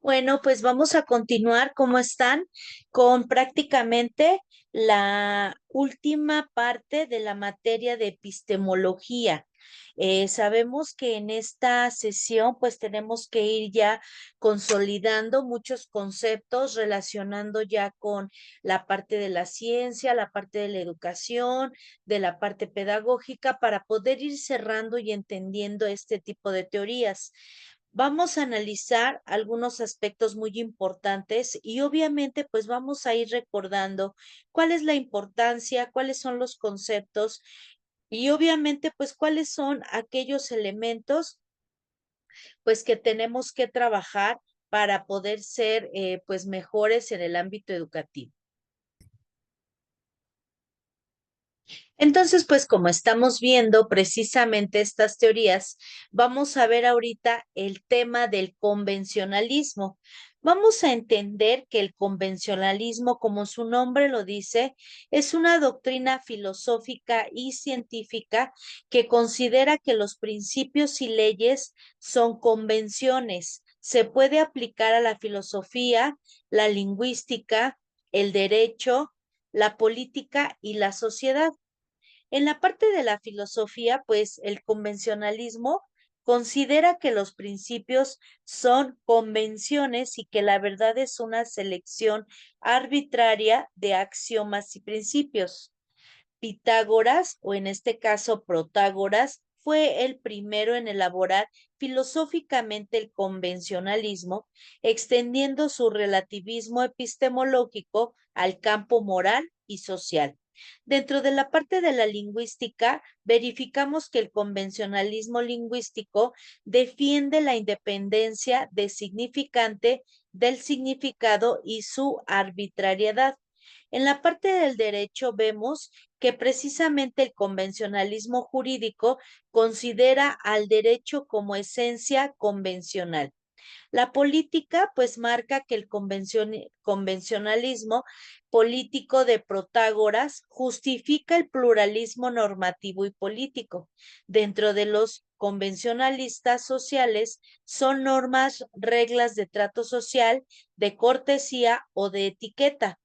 Bueno, pues vamos a continuar, ¿cómo están? Con prácticamente la última parte de la materia de epistemología. Sabemos que en esta sesión pues tenemos que ir ya consolidando muchos conceptos, relacionando ya con la parte de la ciencia, la parte de la educación, de la parte pedagógica, para poder ir cerrando y entendiendo este tipo de teorías. Vamos a analizar algunos aspectos muy importantes y obviamente pues vamos a ir recordando cuál es la importancia, cuáles son los conceptos y obviamente pues cuáles son aquellos elementos pues que tenemos que trabajar para poder ser pues mejores en el ámbito educativo. Entonces, pues como estamos viendo precisamente estas teorías, vamos a ver ahorita el tema del convencionalismo. Vamos a entender que el convencionalismo, como su nombre lo dice, es una doctrina filosófica y científica que considera que los principios y leyes son convenciones. Se puede aplicar a la filosofía, la lingüística, el derecho, la política y la sociedad. En la parte de la filosofía, pues el convencionalismo considera que los principios son convenciones y que la verdad es una selección arbitraria de axiomas y principios. Pitágoras, o en este caso Protágoras, fue el primero en elaborar filosóficamente el convencionalismo, extendiendo su relativismo epistemológico al campo moral y social. Dentro de la parte de la lingüística, verificamos que el convencionalismo lingüístico defiende la independencia de significante del significado y su arbitrariedad. En la parte del derecho vemos que precisamente el convencionalismo jurídico considera al derecho como esencia convencional. La política, pues, marca que el convencionalismo político de Protágoras justifica el pluralismo normativo y político. Dentro de los convencionalistas sociales son normas, reglas de trato social, de cortesía o de etiqueta.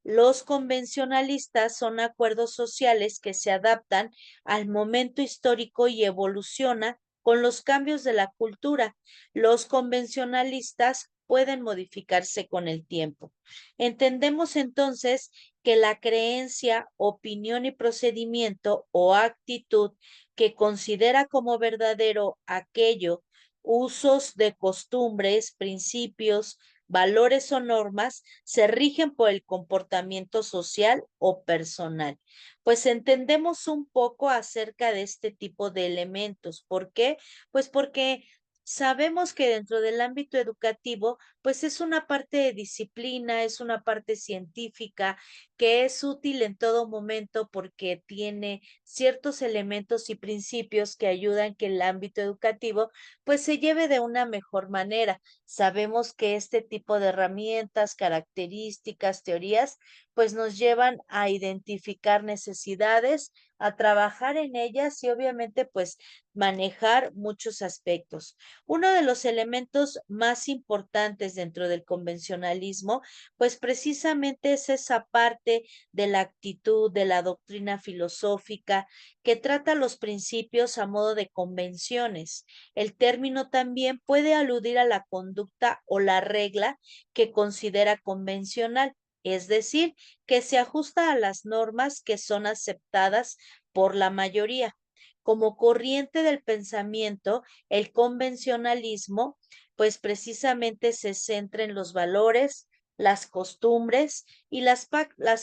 Los convencionalistas son acuerdos sociales que se adaptan al momento histórico y evoluciona con los cambios de la cultura. Los convencionalistas pueden modificarse con el tiempo. Entendemos entonces que la creencia, opinión y procedimiento o actitud que considera como verdadero aquello, usos de costumbres, principios, valores o normas se rigen por el comportamiento social o personal. Pues entendemos un poco acerca de este tipo de elementos. ¿Por qué? Pues porque sabemos que dentro del ámbito educativo, pues es una parte de disciplina, es una parte científica que es útil en todo momento porque tiene ciertos elementos y principios que ayudan que el ámbito educativo pues se lleve de una mejor manera. Sabemos que este tipo de herramientas, características, teorías, pues nos llevan a identificar necesidades, a trabajar en ellas y obviamente pues manejar muchos aspectos. Uno de los elementos más importantes dentro del convencionalismo, pues precisamente es esa parte de la actitud, de la doctrina filosófica que trata los principios a modo de convenciones. El término también puede aludir a la conducta o la regla que considera convencional, es decir, que se ajusta a las normas que son aceptadas por la mayoría. Como corriente del pensamiento, el convencionalismo, pues precisamente se centra en los valores, las costumbres y las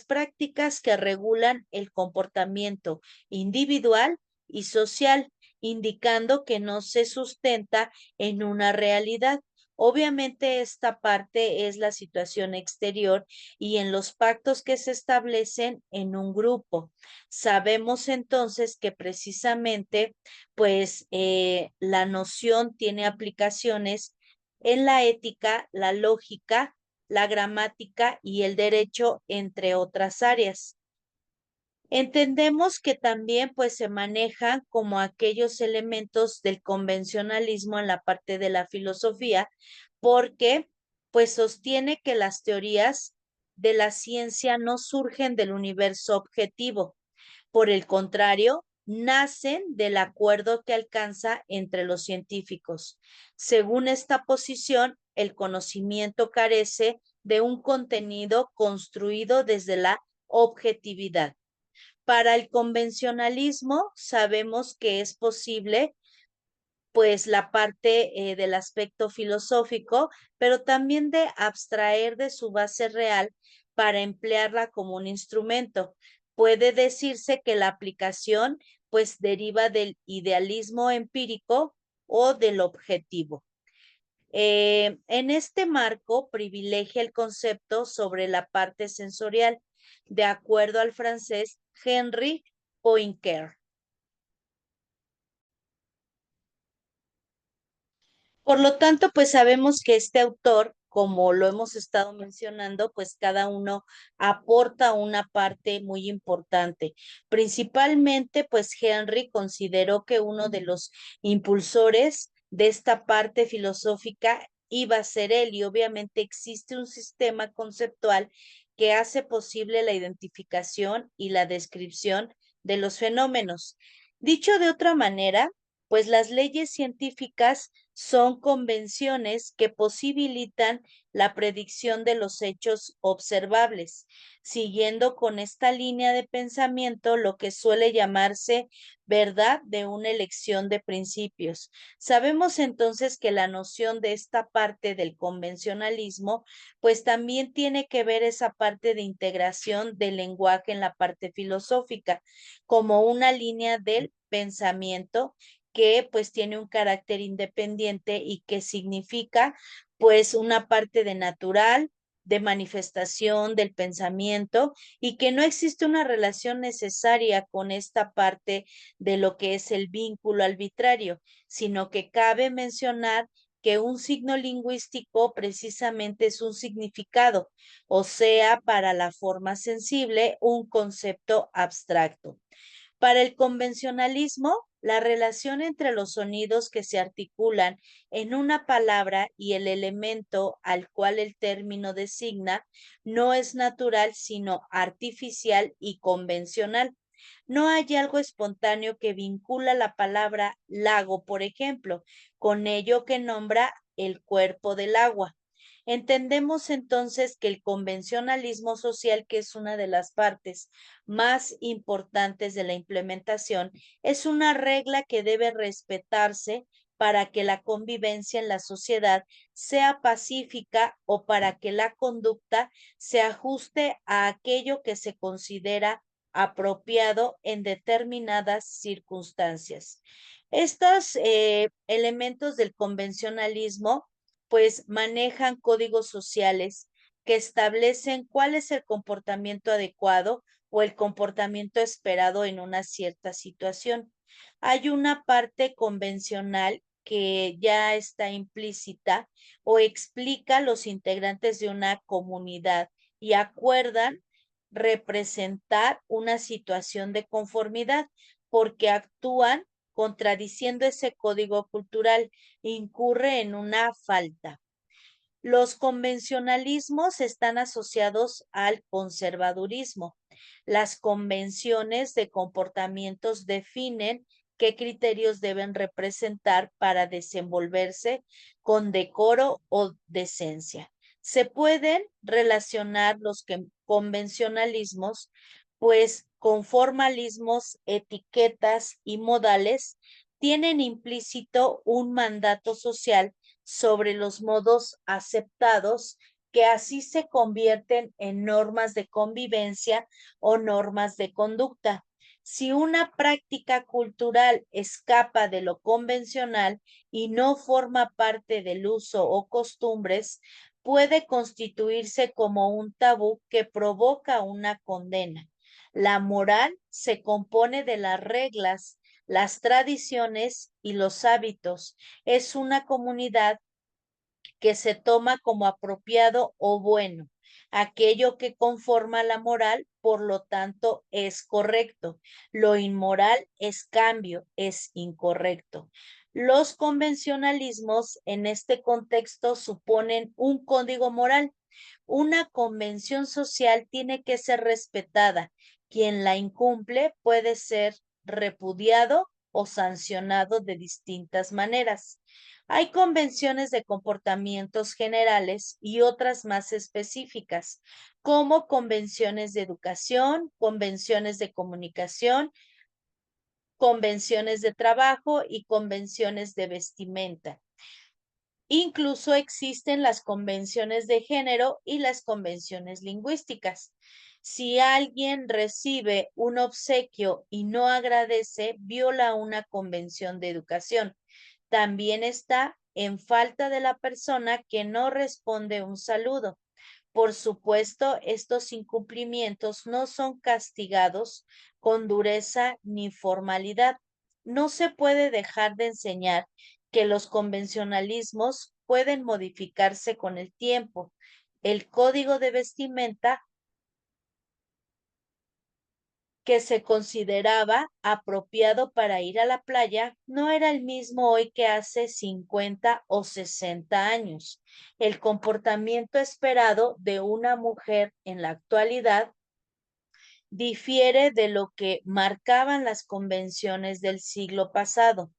prácticas que regulan el comportamiento individual y social, indicando que no se sustenta en una realidad. Obviamente esta parte es la situación exterior y en los pactos que se establecen en un grupo. Sabemos entonces que precisamente pues la noción tiene aplicaciones en la ética, la lógica, la gramática y el derecho, entre otras áreas. Entendemos que también pues se manejan como aquellos elementos del convencionalismo en la parte de la filosofía, porque pues sostiene que las teorías de la ciencia no surgen del universo objetivo. Por el contrario, nacen del acuerdo que alcanza entre los científicos. Según esta posición, el conocimiento carece de un contenido construido desde la objetividad. Para el convencionalismo, sabemos que es posible pues la parte del aspecto filosófico, pero también de abstraer de su base real para emplearla como un instrumento. Puede decirse que la aplicación pues deriva del idealismo empírico o del objetivo. En este marco privilegia el concepto sobre la parte sensorial, de acuerdo al francés Henry Poincaré. Por lo tanto, pues sabemos que este autor, como lo hemos estado mencionando, pues cada uno aporta una parte muy importante. Principalmente, pues Henry consideró que uno de los impulsores de esta parte filosófica iba a ser él, y obviamente existe un sistema conceptual que hace posible la identificación y la descripción de los fenómenos. Dicho de otra manera, pues las leyes científicas son convenciones que posibilitan la predicción de los hechos observables, siguiendo con esta línea de pensamiento lo que suele llamarse verdad de una elección de principios. Sabemos entonces que la noción de esta parte del convencionalismo, pues también tiene que ver esa parte de integración del lenguaje en la parte filosófica, como una línea del pensamiento que pues tiene un carácter independiente y que significa pues una parte de natural, de manifestación del pensamiento, y que no existe una relación necesaria con esta parte de lo que es el vínculo arbitrario, sino que cabe mencionar que un signo lingüístico precisamente es un significado, o sea, para la forma sensible, un concepto abstracto. Para el convencionalismo, la relación entre los sonidos que se articulan en una palabra y el elemento al cual el término designa no es natural, sino artificial y convencional. No hay algo espontáneo que vincula la palabra lago, por ejemplo, con ello que nombra el cuerpo del agua. Entendemos entonces que el convencionalismo social, que es una de las partes más importantes de la implementación, es una regla que debe respetarse para que la convivencia en la sociedad sea pacífica o para que la conducta se ajuste a aquello que se considera apropiado en determinadas circunstancias. Estos elementos del convencionalismo pues manejan códigos sociales que establecen cuál es el comportamiento adecuado o el comportamiento esperado en una cierta situación. Hay una parte convencional que ya está implícita o explica los integrantes de una comunidad y acuerdan representar una situación de conformidad porque actúan contradiciendo ese código cultural, incurre en una falta. Los convencionalismos están asociados al conservadurismo. Las convenciones de comportamientos definen qué criterios deben representar para desenvolverse con decoro o decencia. Se pueden relacionar los convencionalismos, pues con formalismos, etiquetas y modales tienen implícito un mandato social sobre los modos aceptados que así se convierten en normas de convivencia o normas de conducta. Si una práctica cultural escapa de lo convencional y no forma parte del uso o costumbres, puede constituirse como un tabú que provoca una condena. La moral se compone de las reglas, las tradiciones y los hábitos. Es una comunidad que se toma como apropiado o bueno. Aquello que conforma la moral, por lo tanto, es correcto. Lo inmoral es cambio, es incorrecto. Los convencionalismos en este contexto suponen un código moral. Una convención social tiene que ser respetada. Quien la incumple puede ser repudiado o sancionado de distintas maneras. Hay convenciones de comportamientos generales y otras más específicas, como convenciones de educación, convenciones de comunicación, convenciones de trabajo y convenciones de vestimenta. Incluso existen las convenciones de género y las convenciones lingüísticas. Si alguien recibe un obsequio y no agradece, viola una convención de educación. También está en falta de la persona que no responde un saludo. Por supuesto, estos incumplimientos no son castigados con dureza ni formalidad. No se puede dejar de enseñar que los convencionalismos pueden modificarse con el tiempo. El código de vestimenta que se consideraba apropiado para ir a la playa no era el mismo hoy que hace 50 o 60 años. El comportamiento esperado de una mujer en la actualidad difiere de lo que marcaban las convenciones del siglo pasado.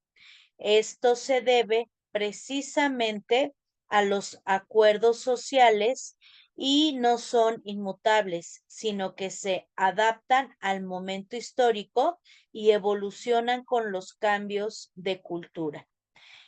Esto se debe precisamente a los acuerdos sociales y no son inmutables, sino que se adaptan al momento histórico y evolucionan con los cambios de cultura.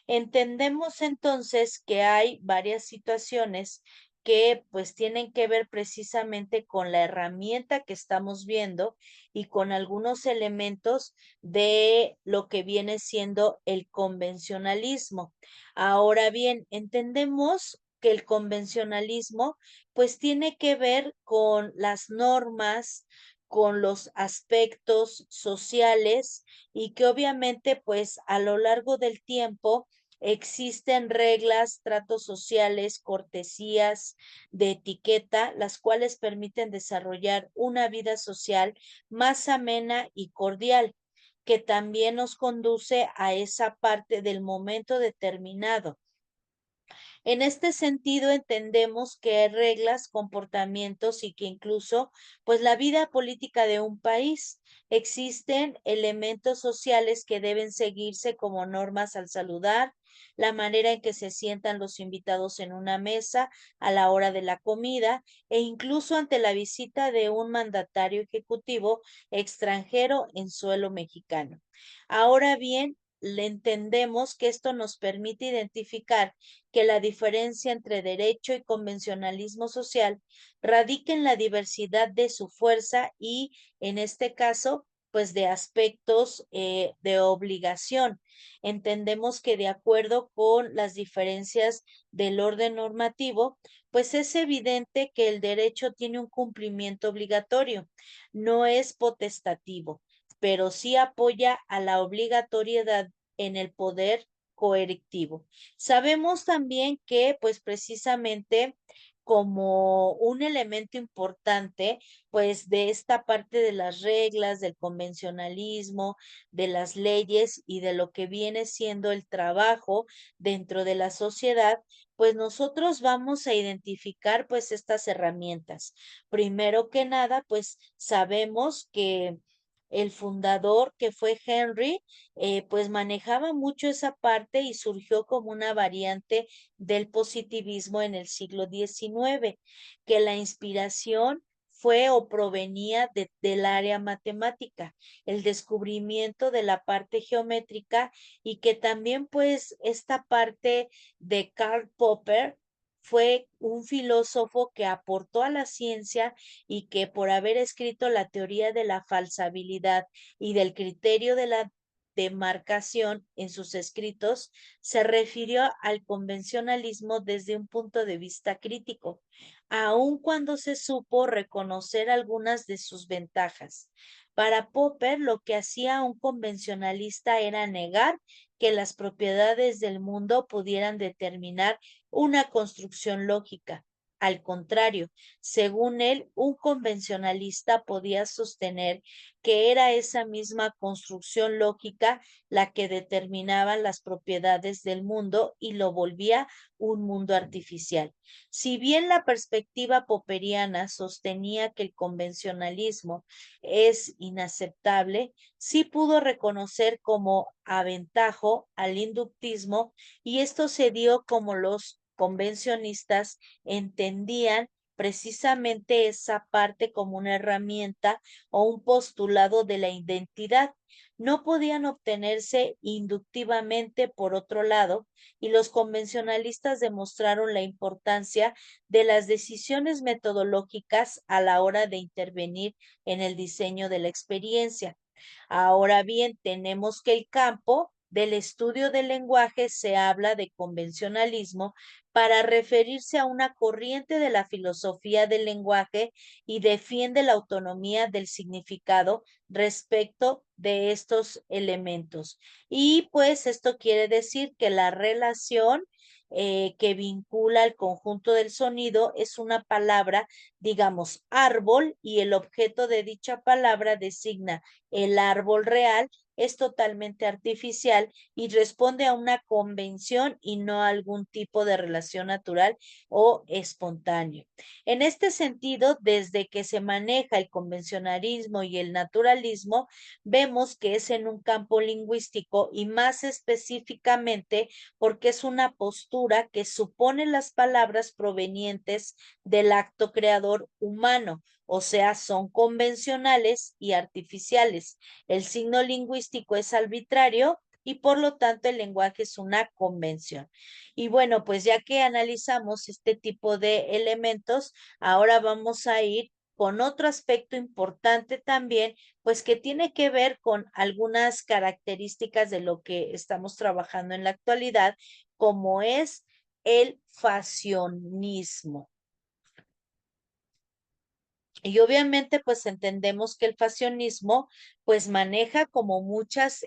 Entendemos entonces que hay varias situaciones que pues tienen que ver precisamente con la herramienta que estamos viendo y con algunos elementos de lo que viene siendo el convencionalismo. Ahora bien, entendemos que el convencionalismo pues tiene que ver con las normas, con los aspectos sociales y que obviamente pues a lo largo del tiempo existen reglas, tratos sociales, cortesías de etiqueta, las cuales permiten desarrollar una vida social más amena y cordial, que también nos conduce a esa parte del momento determinado. En este sentido, entendemos que hay reglas, comportamientos y que incluso, pues la vida política de un país, existen elementos sociales que deben seguirse como normas al saludar, la manera en que se sientan los invitados en una mesa a la hora de la comida e incluso ante la visita de un mandatario ejecutivo extranjero en suelo mexicano. Ahora bien, le entendemos que esto nos permite identificar que la diferencia entre derecho y convencionalismo social radica en la diversidad de su fuerza y, en este caso, pues de aspectos de obligación. Entendemos que de acuerdo con las diferencias del orden normativo, pues es evidente que el derecho tiene un cumplimiento obligatorio, no es potestativo, pero sí apoya a la obligatoriedad en el poder coercitivo. Sabemos también que, pues precisamente como un elemento importante, pues de esta parte de las reglas, del convencionalismo, de las leyes y de lo que viene siendo el trabajo dentro de la sociedad, pues nosotros vamos a identificar pues estas herramientas. Primero que nada, pues sabemos que el fundador, que fue Henry, pues manejaba mucho esa parte y surgió como una variante del positivismo en el siglo XIX, que la inspiración fue o provenía del área matemática, el descubrimiento de la parte geométrica y que también pues esta parte de Karl Popper fue un filósofo que aportó a la ciencia y que por haber escrito la teoría de la falsabilidad y del criterio de la demarcación en sus escritos, se refirió al convencionalismo desde un punto de vista crítico, aun cuando se supo reconocer algunas de sus ventajas. Para Popper, lo que hacía un convencionalista era negar que las propiedades del mundo pudieran determinar una construcción lógica. Al contrario, según él, un convencionalista podía sostener que era esa misma construcción lógica la que determinaba las propiedades del mundo y lo volvía un mundo artificial. Si bien la perspectiva popperiana sostenía que el convencionalismo es inaceptable, sí pudo reconocer como aventajo al inductismo, y esto se dio como los convencionistas entendían precisamente esa parte como una herramienta o un postulado de la identidad. No podían obtenerse inductivamente por otro lado, y los convencionalistas demostraron la importancia de las decisiones metodológicas a la hora de intervenir en el diseño de la experiencia. Ahora bien, tenemos que el campo del estudio del lenguaje se habla de convencionalismo para referirse a una corriente de la filosofía del lenguaje y defiende la autonomía del significado respecto de estos elementos. Y pues esto quiere decir que la relación que vincula el conjunto del sonido es una palabra, digamos, árbol, y el objeto de dicha palabra designa el árbol real, es totalmente artificial y responde a una convención y no a algún tipo de relación natural o espontáneo. En este sentido, desde que se maneja el convencionalismo y el naturalismo, vemos que es en un campo lingüístico, y más específicamente porque es una postura que supone las palabras provenientes del acto creador humano, o sea, son convencionales y artificiales. El signo lingüístico es arbitrario y por lo tanto el lenguaje es una convención. Y bueno, pues ya que analizamos este tipo de elementos, ahora vamos a ir con otro aspecto importante también, pues que tiene que ver con algunas características de lo que estamos trabajando en la actualidad, como es el facionismo. Y obviamente, pues entendemos que el facionismo, pues maneja como muchas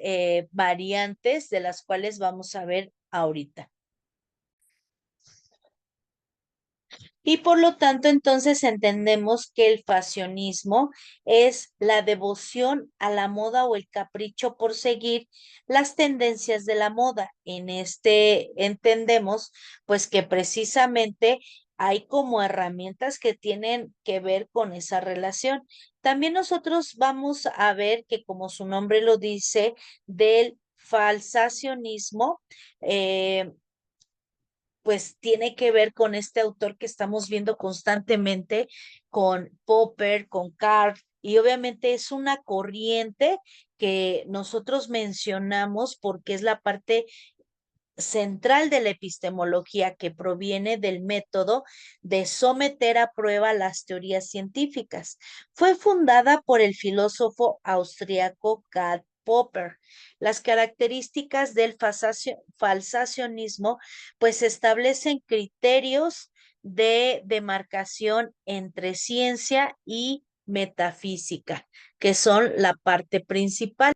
variantes de las cuales vamos a ver ahorita. Y por lo tanto, entonces entendemos que el facionismo es la devoción a la moda o el capricho por seguir las tendencias de la moda. En este entendemos pues que precisamente hay como herramientas que tienen que ver con esa relación. También nosotros vamos a ver que, como su nombre lo dice, del falsacionismo, pues tiene que ver con este autor que estamos viendo constantemente, con Popper, con Carr, y obviamente es una corriente que nosotros mencionamos porque es la parte central de la epistemología, que proviene del método de someter a prueba las teorías científicas. Fue fundada por el filósofo austriaco Karl Popper. Las características del falsacionismo pues establecen criterios de demarcación entre ciencia y metafísica, que son la parte principal.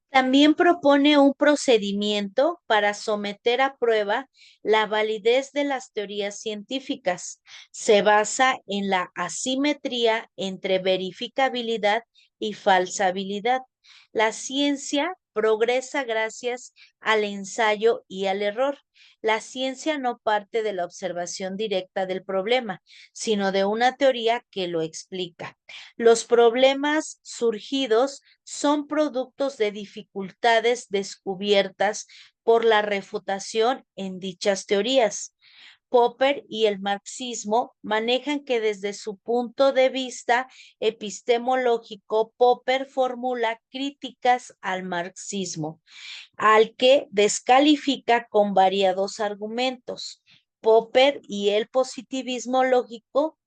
También propone un procedimiento para someter a prueba la validez de las teorías científicas. Se basa en la asimetría entre verificabilidad y falsabilidad. La ciencia progresa gracias al ensayo y al error. La ciencia no parte de la observación directa del problema, sino de una teoría que lo explica. Los problemas surgidos son productos de dificultades descubiertas por la refutación en dichas teorías. Popper y el marxismo manejan que desde su punto de vista epistemológico, Popper formula críticas al marxismo, al que descalifica con variados argumentos. Popper y el positivismo lógico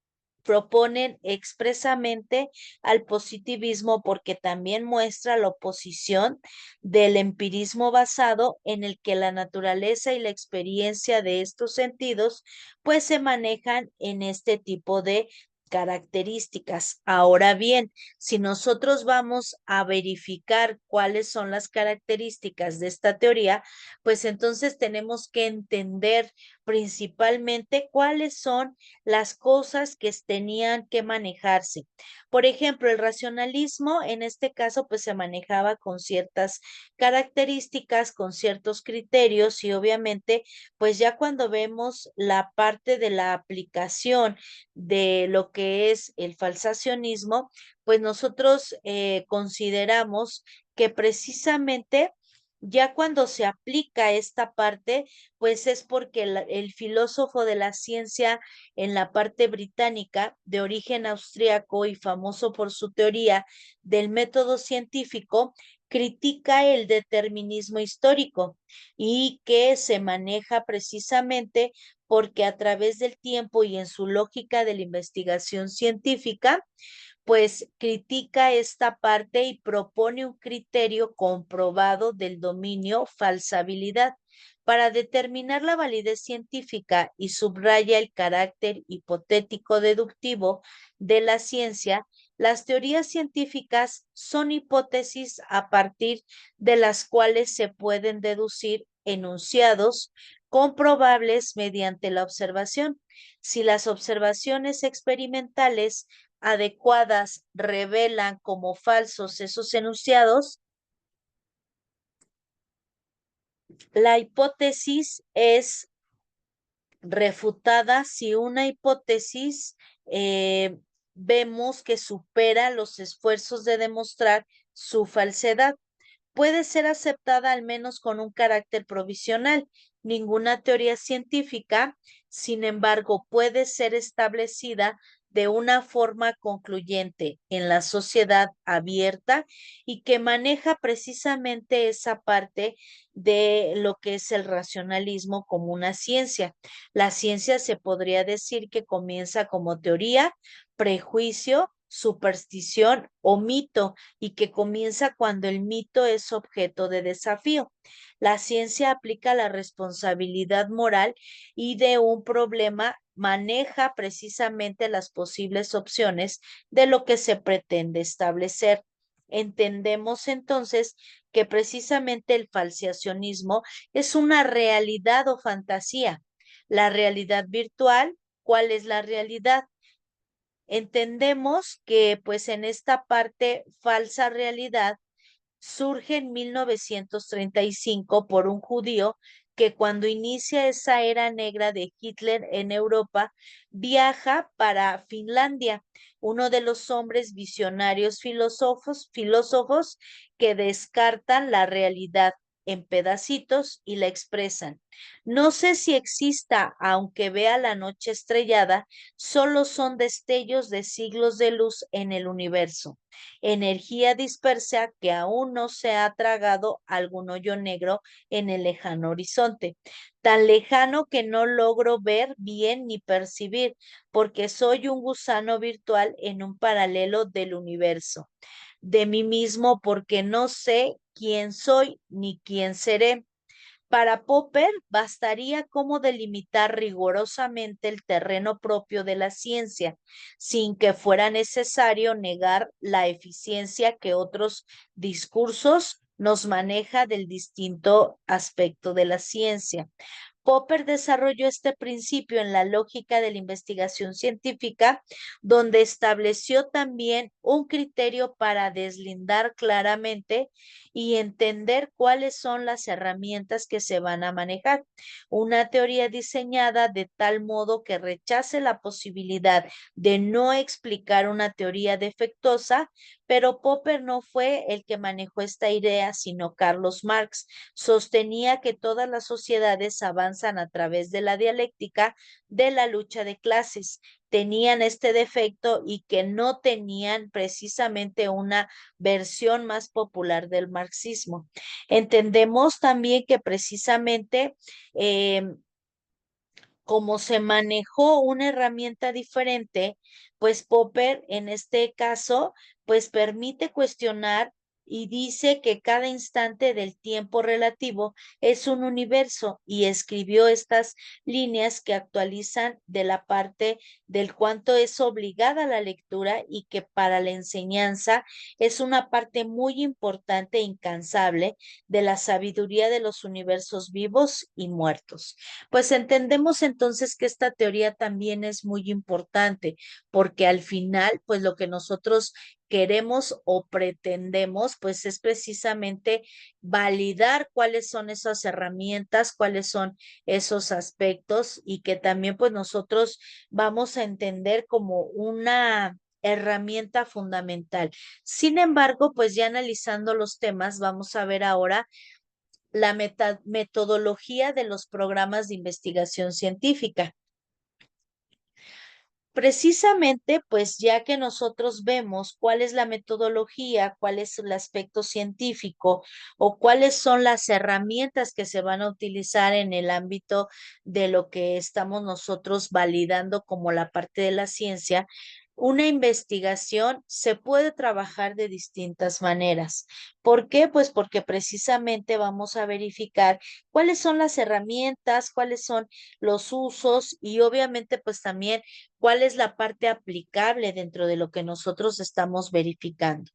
proponen expresamente al positivismo porque también muestra la oposición del empirismo basado en el que la naturaleza y la experiencia de estos sentidos pues se manejan en este tipo de características. Ahora bien, si nosotros vamos a verificar cuáles son las características de esta teoría, pues entonces tenemos que entender principalmente cuáles son las cosas que tenían que manejarse. Por ejemplo, el racionalismo en este caso pues se manejaba con ciertas características, con ciertos criterios y obviamente pues ya cuando vemos la parte de la aplicación de lo que es el falsacionismo, pues nosotros consideramos que precisamente ya cuando se aplica esta parte, pues es porque el filósofo de la ciencia en la parte británica, de origen austriaco y famoso por su teoría del método científico, critica el determinismo histórico y que se maneja precisamente porque a través del tiempo y en su lógica de la investigación científica, pues critica esta parte y propone un criterio comprobado del dominio falsabilidad para determinar la validez científica y subraya el carácter hipotético deductivo de la ciencia. Las teorías científicas son hipótesis a partir de las cuales se pueden deducir enunciados comprobables mediante la observación. Si las observaciones experimentales adecuadas revelan como falsos esos enunciados, la hipótesis es refutada si una hipótesis eh, vemos que supera los esfuerzos de demostrar su falsedad. Puede ser aceptada al menos con un carácter provisional. Ninguna teoría científica, sin embargo, puede ser establecida de una forma concluyente en la sociedad abierta y que maneja precisamente esa parte de lo que es el racionalismo como una ciencia. La ciencia se podría decir que comienza como teoría, prejuicio, superstición o mito y que comienza cuando el mito es objeto de desafío. La ciencia aplica la responsabilidad moral y de un problema maneja precisamente las posibles opciones de lo que se pretende establecer. Entendemos entonces que precisamente el falsacionismo es una realidad o fantasía. La realidad virtual, ¿cuál es la realidad? Entendemos que pues en esta parte falsa realidad surge en 1935 por un judío que cuando inicia esa era negra de Hitler en Europa, viaja para Finlandia, uno de los hombres visionarios filósofos que descartan la realidad en pedacitos y la expresan. No sé si exista, aunque vea la noche estrellada, solo son destellos de siglos de luz en el universo, energía dispersa que aún no se ha tragado algún hoyo negro en el lejano horizonte, tan lejano que no logro ver bien ni percibir, porque soy un gusano virtual en un paralelo del universo, de mí mismo porque no sé quién soy ni quién seré. Para Popper bastaría como delimitar rigurosamente el terreno propio de la ciencia, sin que fuera necesario negar la eficiencia que otros discursos nos maneja del distinto aspecto de la ciencia. Popper desarrolló este principio en la lógica de la investigación científica, donde estableció también un criterio para deslindar claramente y entender cuáles son las herramientas que se van a manejar. Una teoría diseñada de tal modo que rechace la posibilidad de no explicar una teoría defectuosa, pero Popper no fue el que manejó esta idea, sino Carlos Marx. Sostenía que todas las sociedades avanzan a través de la dialéctica de la lucha de clases. Tenían este defecto y que no tenían precisamente una versión más popular del marxismo. Entendemos también que precisamente como se manejó una herramienta diferente, pues Popper en este caso, pues permite cuestionar y dice que cada instante del tiempo relativo es un universo y escribió estas líneas que actualizan de la parte del cuánto es obligada la lectura y que para la enseñanza es una parte muy importante e incansable de la sabiduría de los universos vivos y muertos. Pues entendemos entonces que esta teoría también es muy importante porque al final, pues lo que nosotros queremos o pretendemos, pues es precisamente validar cuáles son esas herramientas, cuáles son esos aspectos y que también pues nosotros vamos a entender como una herramienta fundamental. Sin embargo, pues ya analizando los temas, vamos a ver ahora la metodología de los programas de investigación científica. Precisamente, pues ya que nosotros vemos cuál es la metodología, cuál es el aspecto científico o cuáles son las herramientas que se van a utilizar en el ámbito de lo que estamos nosotros validando como la parte de la ciencia, una investigación se puede trabajar de distintas maneras. ¿Por qué? Pues porque precisamente vamos a verificar cuáles son las herramientas, cuáles son los usos y obviamente pues también cuál es la parte aplicable dentro de lo que nosotros estamos verificando.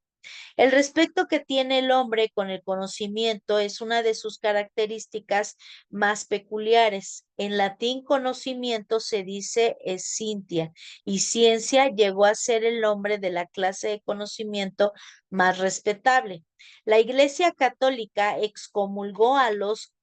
El respeto que tiene el hombre con el conocimiento es una de sus características más peculiares. En latín, conocimiento se dice escientia y ciencia llegó a ser el nombre de la clase de conocimiento más respetable. La Iglesia Católica excomulgó a los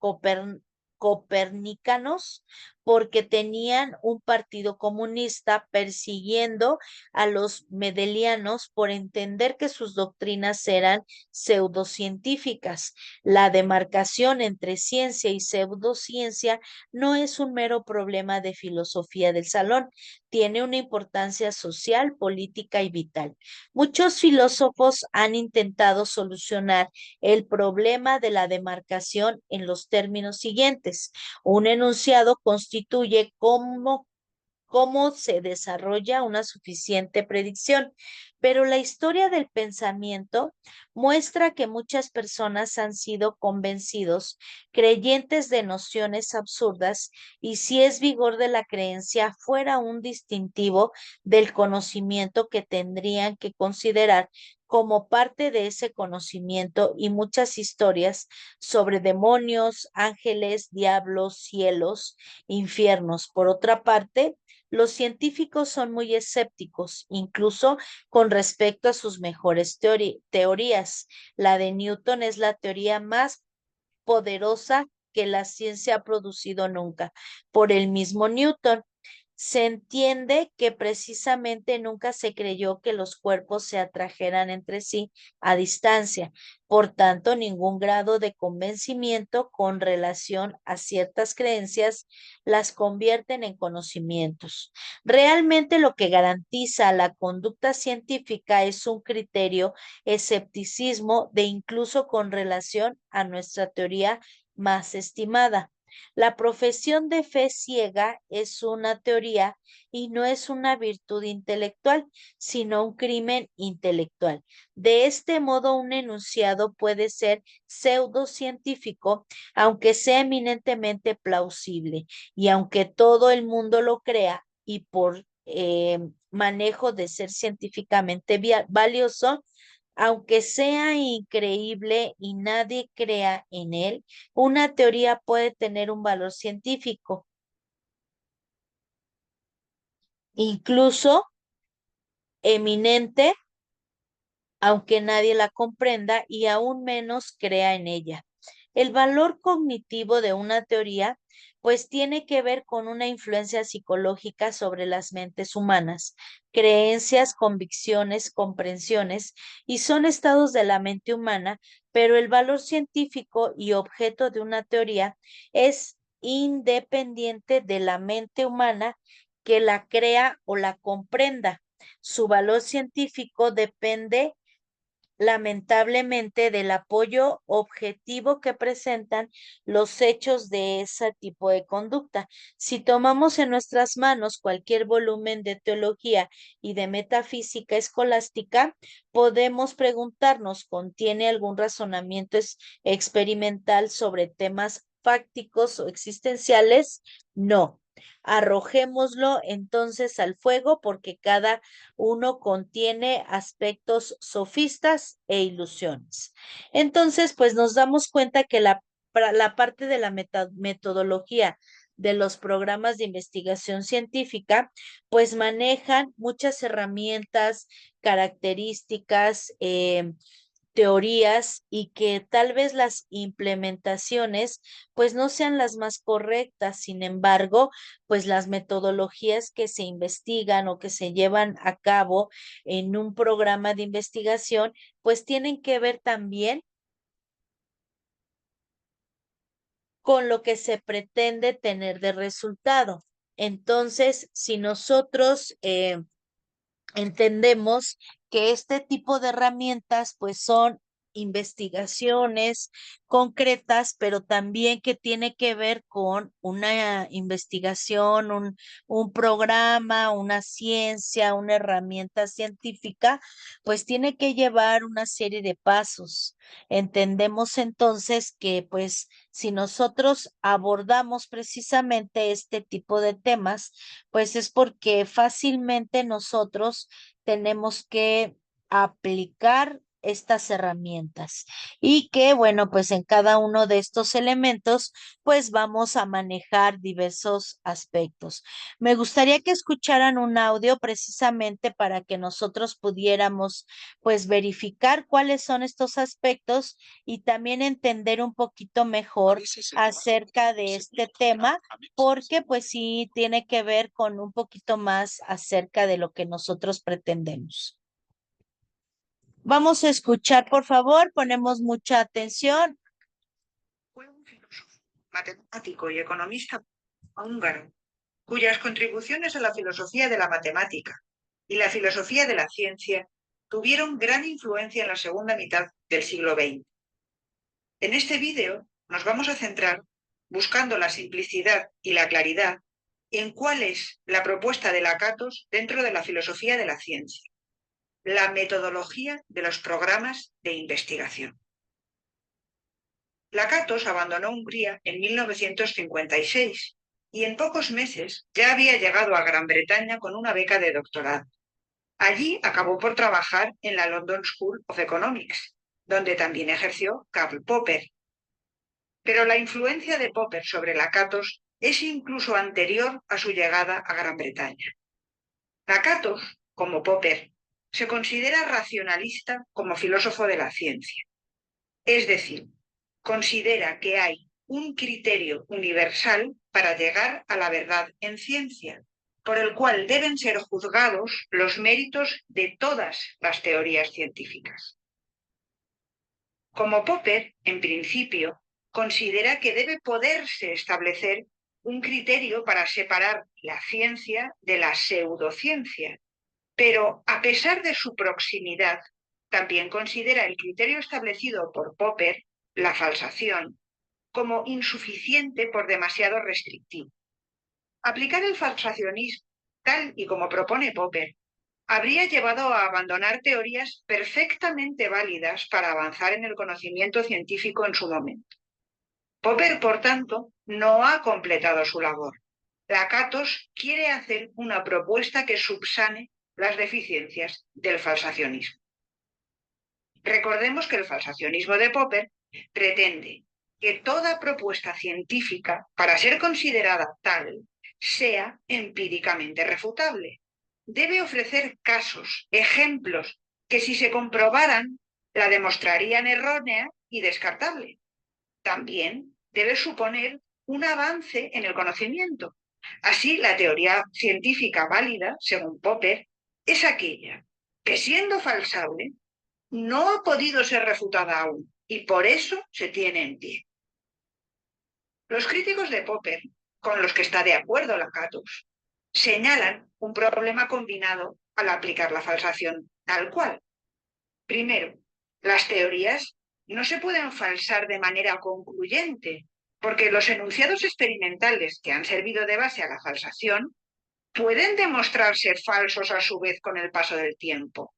copernicanos porque tenían un partido comunista persiguiendo a los medelianos por entender que sus doctrinas eran pseudocientíficas. La demarcación entre ciencia y pseudociencia no es un mero problema de filosofía del salón, tiene una importancia social, política y vital. Muchos filósofos han intentado solucionar el problema de la demarcación en los términos siguientes. Un enunciado constituye cómo se desarrolla una suficiente predicción. Pero la historia del pensamiento muestra que muchas personas han sido convencidos, creyentes de nociones absurdas, y si es vigor de la creencia fuera un distintivo del conocimiento que tendrían que considerar como parte de ese conocimiento y muchas historias sobre demonios, ángeles, diablos, cielos, infiernos. Por otra parte, los científicos son muy escépticos, incluso con respecto a sus mejores teorías. La de Newton es la teoría más poderosa que la ciencia ha producido nunca. Por el mismo Newton, se entiende que precisamente nunca se creyó que los cuerpos se atrajeran entre sí a distancia. Por tanto, ningún grado de convencimiento con relación a ciertas creencias las convierten en conocimientos. Realmente lo que garantiza la conducta científica es un criterio escepticismo de incluso con relación a nuestra teoría más estimada. La profesión de fe ciega es una teoría y no es una virtud intelectual, sino un crimen intelectual. De este modo, un enunciado puede ser pseudocientífico, aunque sea eminentemente plausible, y aunque todo el mundo lo crea y por manejo de ser científicamente valioso, aunque sea increíble y nadie crea en él, una teoría puede tener un valor científico, incluso eminente, aunque nadie la comprenda y aún menos crea en ella. El valor cognitivo de una teoría, pues tiene que ver con una influencia psicológica sobre las mentes humanas, creencias, convicciones, comprensiones, y son estados de la mente humana, pero el valor científico y objeto de una teoría es independiente de la mente humana que la crea o la comprenda. Su valor científico depende lamentablemente, del apoyo objetivo que presentan los hechos de ese tipo de conducta. Si tomamos en nuestras manos cualquier volumen de teología y de metafísica escolástica, podemos preguntarnos, ¿contiene algún razonamiento experimental sobre temas fácticos o existenciales? No. Arrojémoslo entonces al fuego porque cada uno contiene aspectos sofistas e ilusiones. Entonces, pues nos damos cuenta que la parte de la metodología de los programas de investigación científica, pues manejan muchas herramientas, características, teorías y que tal vez las implementaciones pues no sean las más correctas. Sin embargo, pues las metodologías que se investigan o que se llevan a cabo en un programa de investigación pues tienen que ver también con lo que se pretende tener de resultado. Entonces, si nosotros entendemos que este tipo de herramientas pues son investigaciones concretas, pero también que tiene que ver con una investigación, un programa, una ciencia, una herramienta científica, pues tiene que llevar una serie de pasos. Entendemos entonces que pues si nosotros abordamos precisamente este tipo de temas, pues es porque fácilmente nosotros tenemos que aplicar estas herramientas y que, bueno, pues en cada uno de estos elementos, pues vamos a manejar diversos aspectos. Me gustaría que escucharan un audio precisamente para que nosotros pudiéramos, pues, verificar cuáles son estos aspectos y también entender un poquito mejor acerca de este tema porque pues sí tiene que ver con un poquito más acerca de lo que nosotros pretendemos. Vamos a escuchar, por favor, ponemos mucha atención. Fue un filósofo, matemático y economista húngaro, cuyas contribuciones a la filosofía de la matemática y la filosofía de la ciencia tuvieron gran influencia en la segunda mitad del siglo XX. En este vídeo nos vamos a centrar, buscando la simplicidad y la claridad, en cuál es la propuesta de Lakatos dentro de la filosofía de la ciencia, la metodología de los programas de investigación. Lakatos abandonó Hungría en 1956 y en pocos meses ya había llegado a Gran Bretaña con una beca de doctorado. Allí acabó por trabajar en la London School of Economics, donde también ejerció Karl Popper. Pero la influencia de Popper sobre Lakatos es incluso anterior a su llegada a Gran Bretaña. Lakatos, como Popper, se considera racionalista como filósofo de la ciencia. Es decir, considera que hay un criterio universal para llegar a la verdad en ciencia, por el cual deben ser juzgados los méritos de todas las teorías científicas. Como Popper, en principio, considera que debe poderse establecer un criterio para separar la ciencia de la pseudociencia, pero a pesar de su proximidad, también considera el criterio establecido por Popper, la falsación, como insuficiente por demasiado restrictivo. Aplicar el falsacionismo, tal y como propone Popper, habría llevado a abandonar teorías perfectamente válidas para avanzar en el conocimiento científico en su momento. Popper, por tanto, no ha completado su labor. Lakatos quiere hacer una propuesta que subsane las deficiencias del falsacionismo. Recordemos que el falsacionismo de Popper pretende que toda propuesta científica, para ser considerada tal, sea empíricamente refutable. Debe ofrecer casos, ejemplos, que si se comprobaran, la demostrarían errónea y descartable. También debe suponer un avance en el conocimiento. Así, la teoría científica válida, según Popper, es aquella que, siendo falsable, no ha podido ser refutada aún y por eso se tiene en pie. Los críticos de Popper, con los que está de acuerdo Lakatos, señalan un problema combinado al aplicar la falsación tal cual. Primero, Las teorías no se pueden falsar de manera concluyente, porque los enunciados experimentales que han servido de base a la falsación pueden demostrarse falsos a su vez con el paso del tiempo.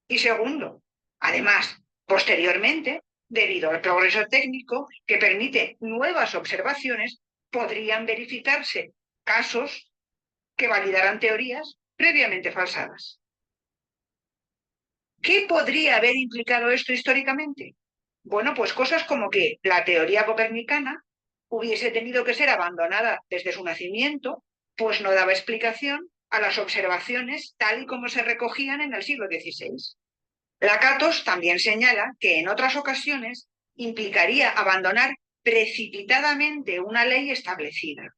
Y segundo, además, posteriormente, debido al progreso técnico que permite nuevas observaciones, podrían verificarse casos que validaran teorías previamente falsadas. ¿Qué podría haber implicado esto históricamente? Bueno, pues cosas como que la teoría copernicana hubiese tenido que ser abandonada desde su nacimiento, pues no daba explicación a las observaciones tal y como se recogían en el siglo XVI. Lakatos también señala que en otras ocasiones implicaría abandonar precipitadamente una ley establecida.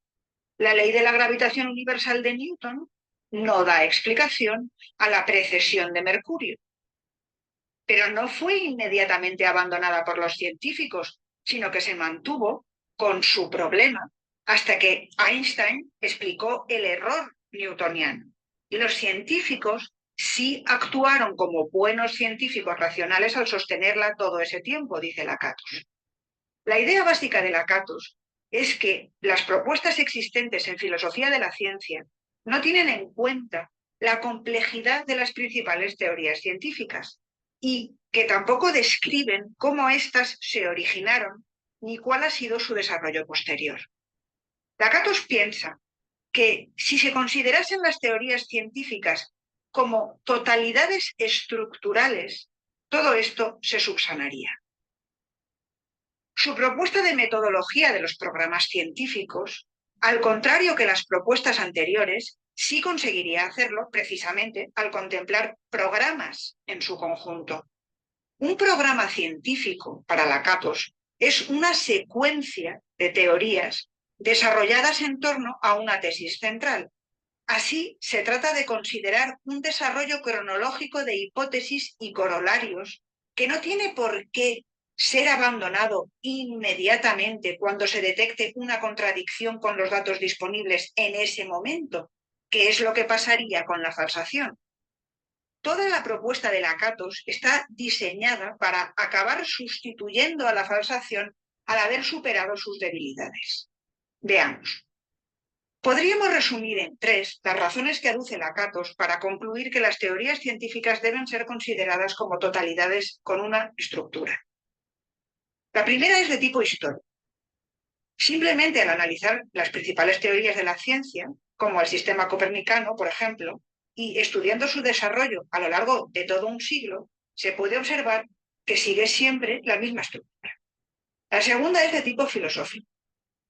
La ley de la gravitación universal de Newton no da explicación a la precesión de Mercurio, pero no fue inmediatamente abandonada por los científicos, sino que se mantuvo con su problema hasta que Einstein explicó el error newtoniano. Y los científicos sí actuaron como buenos científicos racionales al sostenerla todo ese tiempo, dice Lakatos. La idea básica de Lakatos es que las propuestas existentes en filosofía de la ciencia no tienen en cuenta la complejidad de las principales teorías científicas y que tampoco describen cómo éstas se originaron ni cuál ha sido su desarrollo posterior. Lakatos piensa que si se considerasen las teorías científicas como totalidades estructurales, todo esto se subsanaría. Su propuesta de metodología de los programas científicos, al contrario que las propuestas anteriores, sí conseguiría hacerlo precisamente al contemplar programas en su conjunto. Un programa científico, para Lakatos, es una secuencia de teorías desarrolladas en torno a una tesis central. Así, se trata de considerar un desarrollo cronológico de hipótesis y corolarios que no tiene por qué ser abandonado inmediatamente cuando se detecte una contradicción con los datos disponibles en ese momento, que es lo que pasaría con la falsación. Toda la propuesta de Lakatos está diseñada para acabar sustituyendo a la falsación al haber superado sus debilidades. Veamos. Podríamos resumir en tres las razones que aduce Lakatos para concluir que las teorías científicas deben ser consideradas como totalidades con una estructura. La primera es de tipo histórico. Simplemente al analizar las principales teorías de la ciencia, como el sistema copernicano, por ejemplo, y estudiando su desarrollo a lo largo de todo un siglo, se puede observar que sigue siempre la misma estructura. La segunda es de tipo filosófico.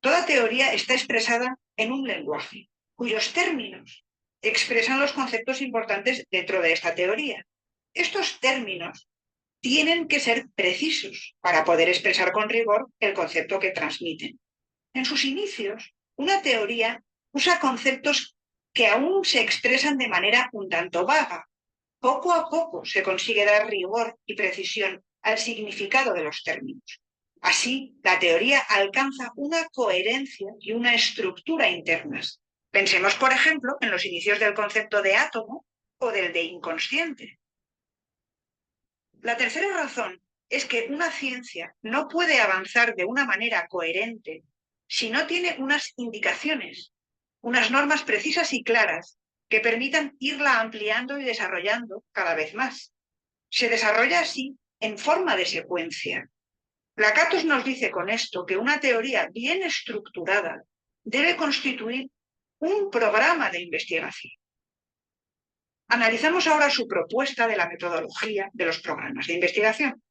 Toda teoría está expresada en un lenguaje, cuyos términos expresan los conceptos importantes dentro de esta teoría. Estos términos tienen que ser precisos para poder expresar con rigor el concepto que transmiten. En sus inicios, una teoría usa conceptos que aún se expresan de manera un tanto vaga. Poco a poco se consigue dar rigor y precisión al significado de los términos. Así, la teoría alcanza una coherencia y una estructura internas. Pensemos, por ejemplo, en los inicios del concepto de átomo o del de inconsciente. La tercera razón es que una ciencia no puede avanzar de una manera coherente si no tiene unas indicaciones, unas normas precisas y claras que permitan irla ampliando y desarrollando cada vez más. Se desarrolla así en forma de secuencia. Lakatos nos dice con esto que una teoría bien estructurada debe constituir un programa de investigación. Analizamos ahora su propuesta de la metodología de los programas de investigación.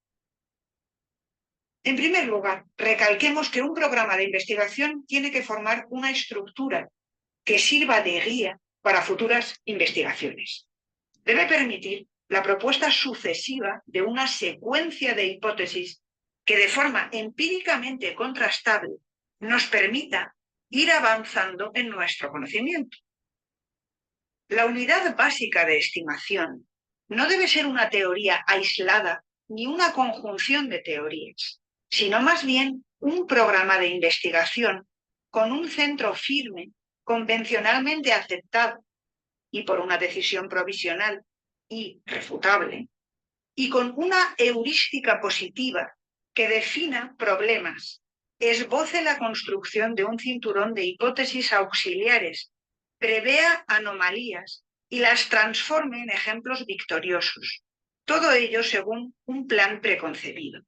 En primer lugar, recalquemos que un programa de investigación tiene que formar una estructura que sirva de guía para futuras investigaciones. Debe permitir la propuesta sucesiva de una secuencia de hipótesis que de forma empíricamente contrastable nos permita ir avanzando en nuestro conocimiento. La unidad básica de estimación no debe ser una teoría aislada ni una conjunción de teorías, sino más bien un programa de investigación con un centro firme, convencionalmente aceptado y por una decisión provisional y refutable, y con una heurística positiva que defina problemas, esboce la construcción de un cinturón de hipótesis auxiliares, prevea anomalías y las transforme en ejemplos victoriosos. Todo ello según un plan preconcebido.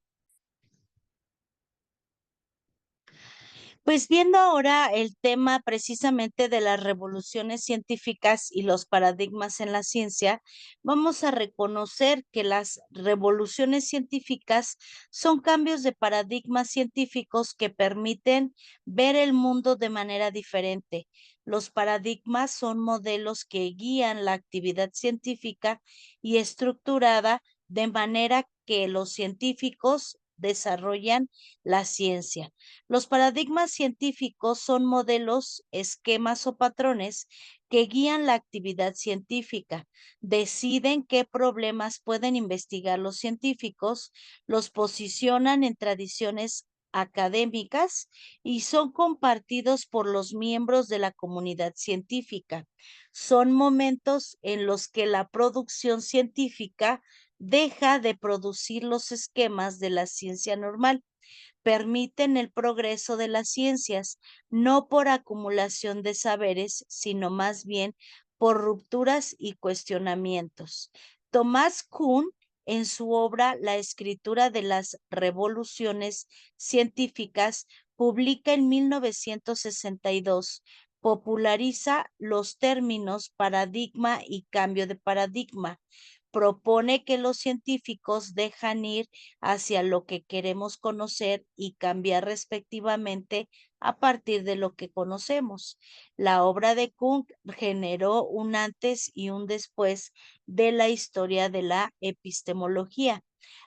Pues viendo ahora el tema precisamente de las revoluciones científicas y los paradigmas en la ciencia, vamos a reconocer que las revoluciones científicas son cambios de paradigmas científicos que permiten ver el mundo de manera diferente. Los paradigmas son modelos que guían la actividad científica y estructurada de manera que los científicos desarrollan la ciencia. Los paradigmas científicos son modelos, esquemas o patrones que guían la actividad científica, deciden qué problemas pueden investigar los científicos, los posicionan en tradiciones académicas y son compartidos por los miembros de la comunidad científica. Son momentos en los que la producción científica deja de producir los esquemas de la ciencia normal, permiten el progreso de las ciencias, no por acumulación de saberes, sino más bien por rupturas y cuestionamientos. Tomás Kuhn, en su obra La escritura de las revoluciones científicas, publica en 1962, populariza los términos paradigma y cambio de paradigma. Propone que los científicos dejan ir hacia lo que queremos conocer y cambiar respectivamente a partir de lo que conocemos. La obra de Kuhn generó un antes y un después de la historia de la epistemología.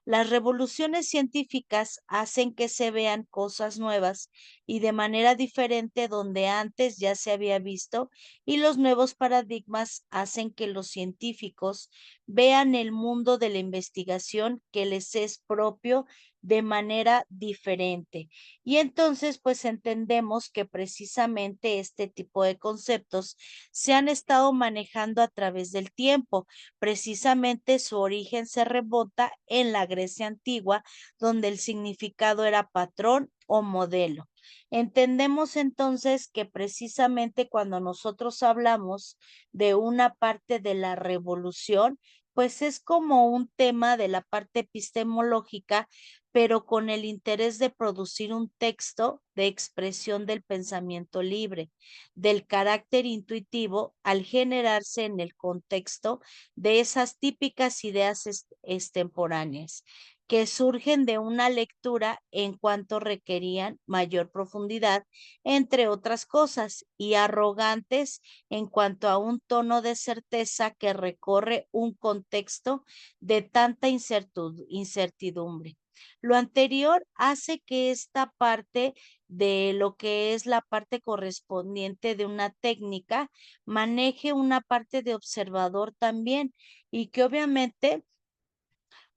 Las revoluciones científicas hacen que se vean cosas nuevas y de manera diferente donde antes ya se había visto, y los nuevos paradigmas hacen que los científicos vean el mundo de la investigación que les es propio de manera diferente. Y entonces, pues entendemos que precisamente este tipo de conceptos se han estado manejando a través del tiempo. Precisamente su origen se remonta en la Grecia antigua, donde el significado era patrón o modelo. Entendemos entonces que precisamente cuando nosotros hablamos de una parte de la revolución, pues es como un tema de la parte epistemológica, pero con el interés de producir un texto de expresión del pensamiento libre, del carácter intuitivo, al generarse en el contexto de esas típicas ideas extemporáneas que surgen de una lectura en cuanto requerían mayor profundidad, entre otras cosas, y arrogantes en cuanto a un tono de certeza que recorre un contexto de tanta incertidumbre. Lo anterior hace que esta parte de lo que es la parte correspondiente de una técnica maneje una parte de observador también, y que obviamente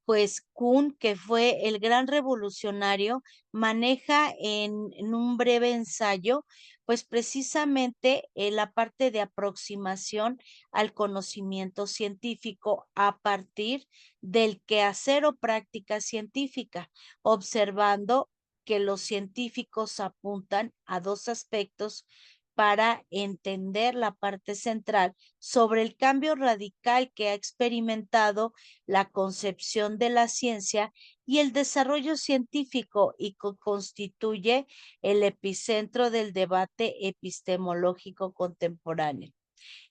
pues Kuhn, que fue el gran revolucionario, maneja en un breve ensayo, pues precisamente la parte de aproximación al conocimiento científico a partir del quehacer o práctica científica, observando que los científicos apuntan a dos aspectos para entender la parte central sobre el cambio radical que ha experimentado la concepción de la ciencia y el desarrollo científico, y constituye el epicentro del debate epistemológico contemporáneo.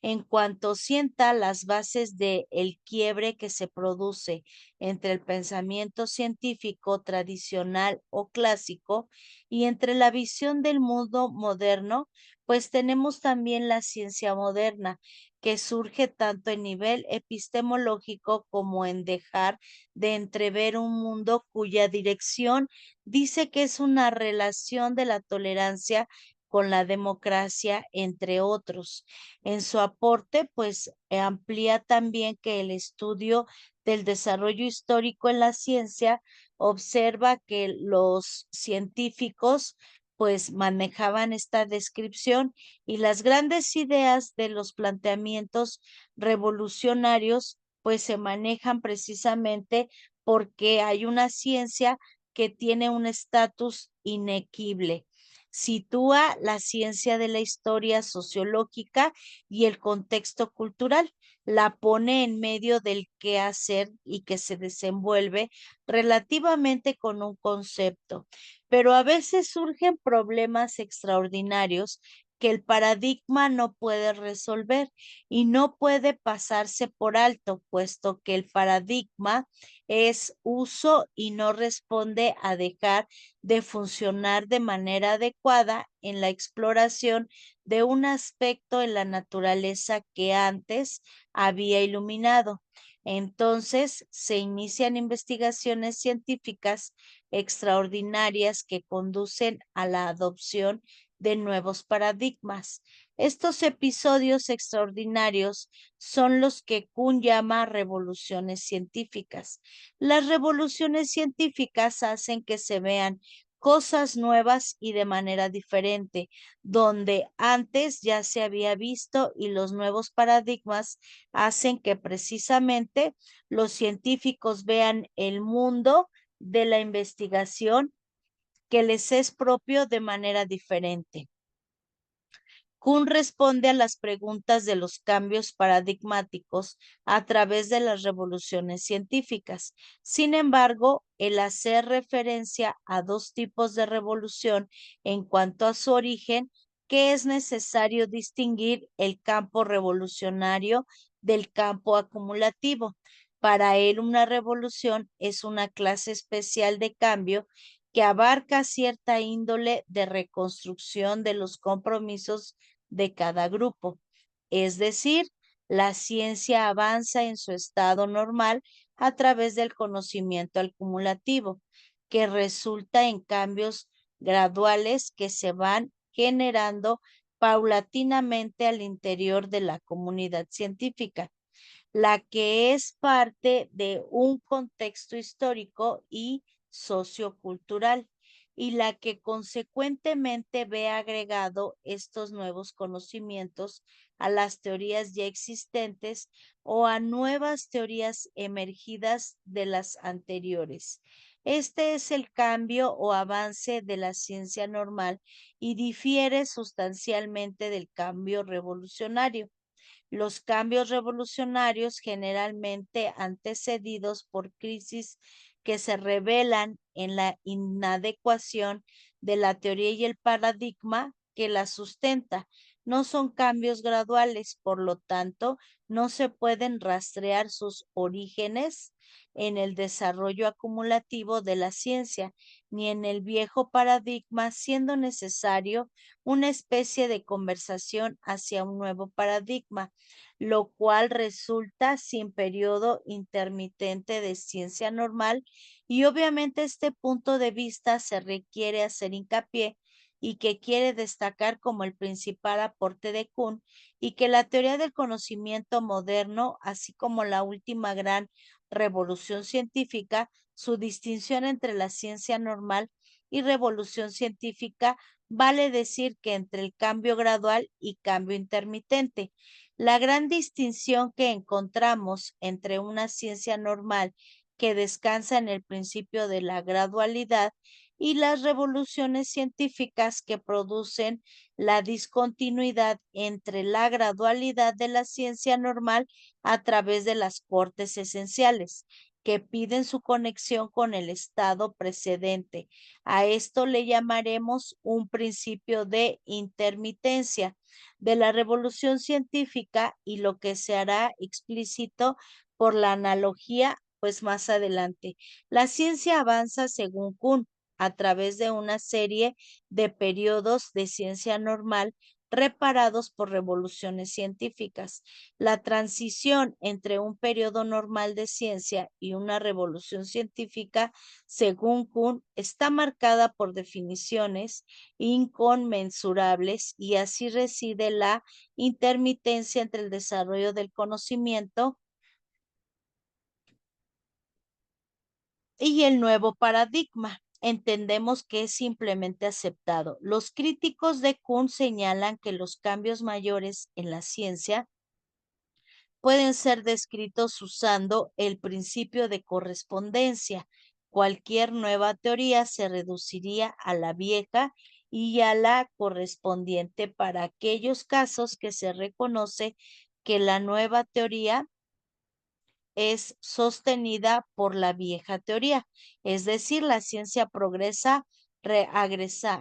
En cuanto sienta las bases de el quiebre que se produce entre el pensamiento científico tradicional o clásico y entre la visión del mundo moderno, pues tenemos también la ciencia moderna, que surge tanto en nivel epistemológico como en dejar de entrever un mundo cuya dirección dice que es una relación de la tolerancia con la democracia, entre otros. En su aporte, pues amplía también que el estudio del desarrollo histórico en la ciencia observa que los científicos pues manejaban esta descripción, y las grandes ideas de los planteamientos revolucionarios pues se manejan precisamente porque hay una ciencia que tiene un estatus inequible. Sitúa la ciencia de la historia sociológica y el contexto cultural, la pone en medio del qué hacer y que se desenvuelve relativamente con un concepto, pero a veces surgen problemas extraordinarios que el paradigma no puede resolver y no puede pasarse por alto, puesto que el paradigma es uso y no responde a dejar de funcionar de manera adecuada en la exploración de un aspecto en la naturaleza que antes había iluminado. Entonces se inician investigaciones científicas extraordinarias que conducen a la adopción de nuevos paradigmas. Estos episodios extraordinarios son los que Kuhn llama revoluciones científicas. Las revoluciones científicas hacen que se vean cosas nuevas y de manera diferente, donde antes ya se había visto, y los nuevos paradigmas hacen que precisamente los científicos vean el mundo de la investigación que les es propio de manera diferente. Kuhn responde a las preguntas de los cambios paradigmáticos a través de las revoluciones científicas. Sin embargo, el hacer referencia a dos tipos de revolución en cuanto a su origen, que es necesario distinguir el campo revolucionario del campo acumulativo. Para él, una revolución es una clase especial de cambio que abarca cierta índole de reconstrucción de los compromisos de cada grupo. Es decir, la ciencia avanza en su estado normal a través del conocimiento acumulativo, que resulta en cambios graduales que se van generando paulatinamente al interior de la comunidad científica, la que es parte de un contexto histórico y sociocultural, y la que consecuentemente ve agregado estos nuevos conocimientos a las teorías ya existentes o a nuevas teorías emergidas de las anteriores. Este es el cambio o avance de la ciencia normal y difiere sustancialmente del cambio revolucionario. Los cambios revolucionarios, generalmente antecedidos por crisis que se revelan en la inadecuación de la teoría y el paradigma que la sustenta, no son cambios graduales, por lo tanto, no se pueden rastrear sus orígenes en el desarrollo acumulativo de la ciencia, ni en el viejo paradigma, siendo necesario una especie de conversación hacia un nuevo paradigma, lo cual resulta sin periodo intermitente de ciencia normal, y obviamente este punto de vista se requiere hacer hincapié y que quiere destacar como el principal aporte de Kuhn, y que la teoría del conocimiento moderno, así como la última gran revolución científica, su distinción entre la ciencia normal y revolución científica vale decir que entre el cambio gradual y cambio intermitente. La gran distinción que encontramos entre una ciencia normal que descansa en el principio de la gradualidad y las revoluciones científicas que producen la discontinuidad entre la gradualidad de la ciencia normal a través de las cortes esenciales, que piden su conexión con el estado precedente. A esto le llamaremos un principio de intermitencia de la revolución científica, y lo que se hará explícito por la analogía, pues más adelante. La ciencia avanza según Kuhn a través de una serie de periodos de ciencia normal reparados por revoluciones científicas. La transición entre un periodo normal de ciencia y una revolución científica, según Kuhn, está marcada por definiciones inconmensurables, y así reside la intermitencia entre el desarrollo del conocimiento y el nuevo paradigma. Entendemos que es simplemente aceptado. Los críticos de Kuhn señalan que los cambios mayores en la ciencia pueden ser descritos usando el principio de correspondencia. Cualquier nueva teoría se reduciría a la vieja y a la correspondiente para aquellos casos que se reconoce que la nueva teoría es sostenida por la vieja teoría. Es decir, la ciencia progresa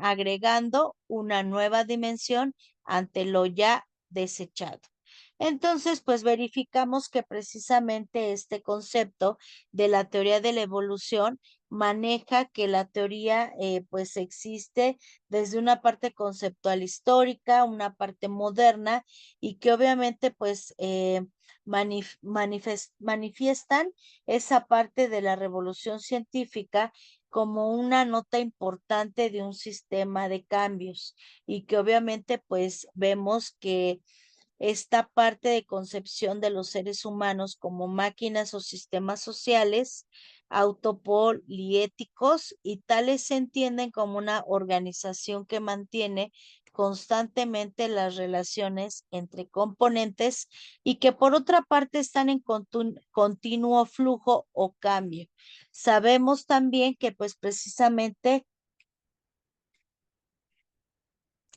agregando una nueva dimensión ante lo ya desechado. Entonces, pues verificamos que precisamente este concepto de la teoría de la evolución maneja que la teoría pues existe desde una parte conceptual histórica, una parte moderna y que obviamente pues manifiestan esa parte de la revolución científica como una nota importante de un sistema de cambios y que obviamente pues vemos que esta parte de concepción de los seres humanos como máquinas o sistemas sociales, autopoliéticos y tales se entienden como una organización que mantiene constantemente las relaciones entre componentes y que por otra parte están en continuo flujo o cambio. Sabemos también que pues precisamente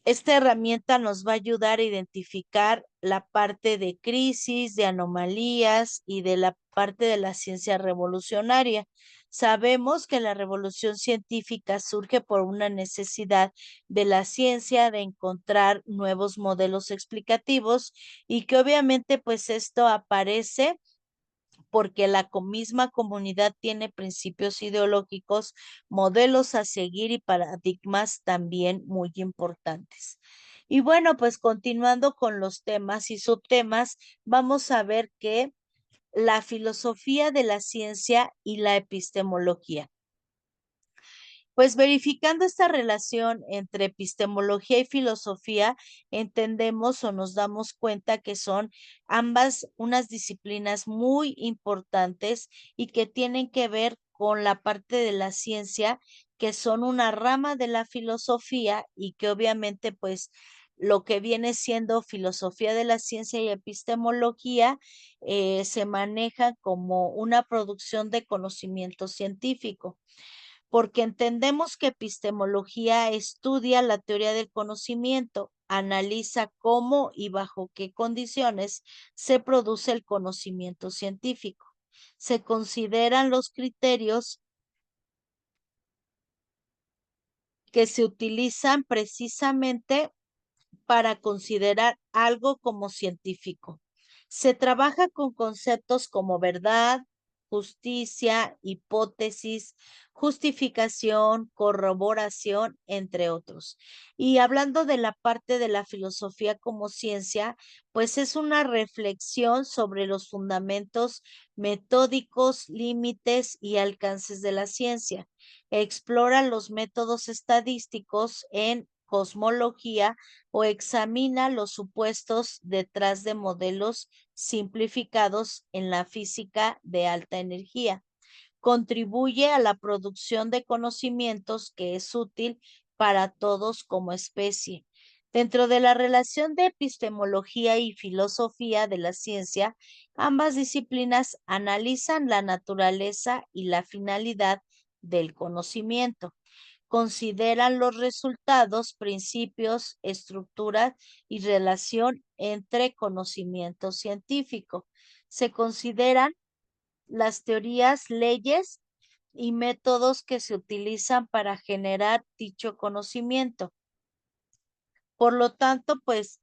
esta herramienta nos va a ayudar a identificar la parte de crisis, de anomalías y de la parte de la ciencia revolucionaria. Sabemos que la revolución científica surge por una necesidad de la ciencia de encontrar nuevos modelos explicativos y que obviamente pues esto aparece porque la misma comunidad tiene principios ideológicos, modelos a seguir y paradigmas también muy importantes. Y bueno, pues continuando con los temas y subtemas, vamos a ver que la filosofía de la ciencia y la epistemología. Pues verificando esta relación entre epistemología y filosofía, entendemos o nos damos cuenta que son ambas unas disciplinas muy importantes y que tienen que ver con la parte de la ciencia, que son una rama de la filosofía y que obviamente pues lo que viene siendo filosofía de la ciencia y epistemología se maneja como una producción de conocimiento científico porque entendemos que epistemología estudia la teoría del conocimiento, analiza cómo y bajo qué condiciones se produce el conocimiento científico. Se consideran los criterios que se utilizan precisamente para considerar algo como científico. Se trabaja con conceptos como verdad, justicia, hipótesis, justificación, corroboración, entre otros. Y hablando de la parte de la filosofía como ciencia, pues es una reflexión sobre los fundamentos metódicos, límites y alcances de la ciencia. Explora los métodos estadísticos en cosmología o examina los supuestos detrás de modelos simplificados en la física de alta energía. Contribuye a la producción de conocimientos que es útil para todos como especie. Dentro de la relación de epistemología y filosofía de la ciencia, ambas disciplinas analizan la naturaleza y la finalidad del conocimiento, consideran los resultados, principios, estructuras y relación entre conocimiento científico. Se consideran las teorías, leyes y métodos que se utilizan para generar dicho conocimiento. Por lo tanto, pues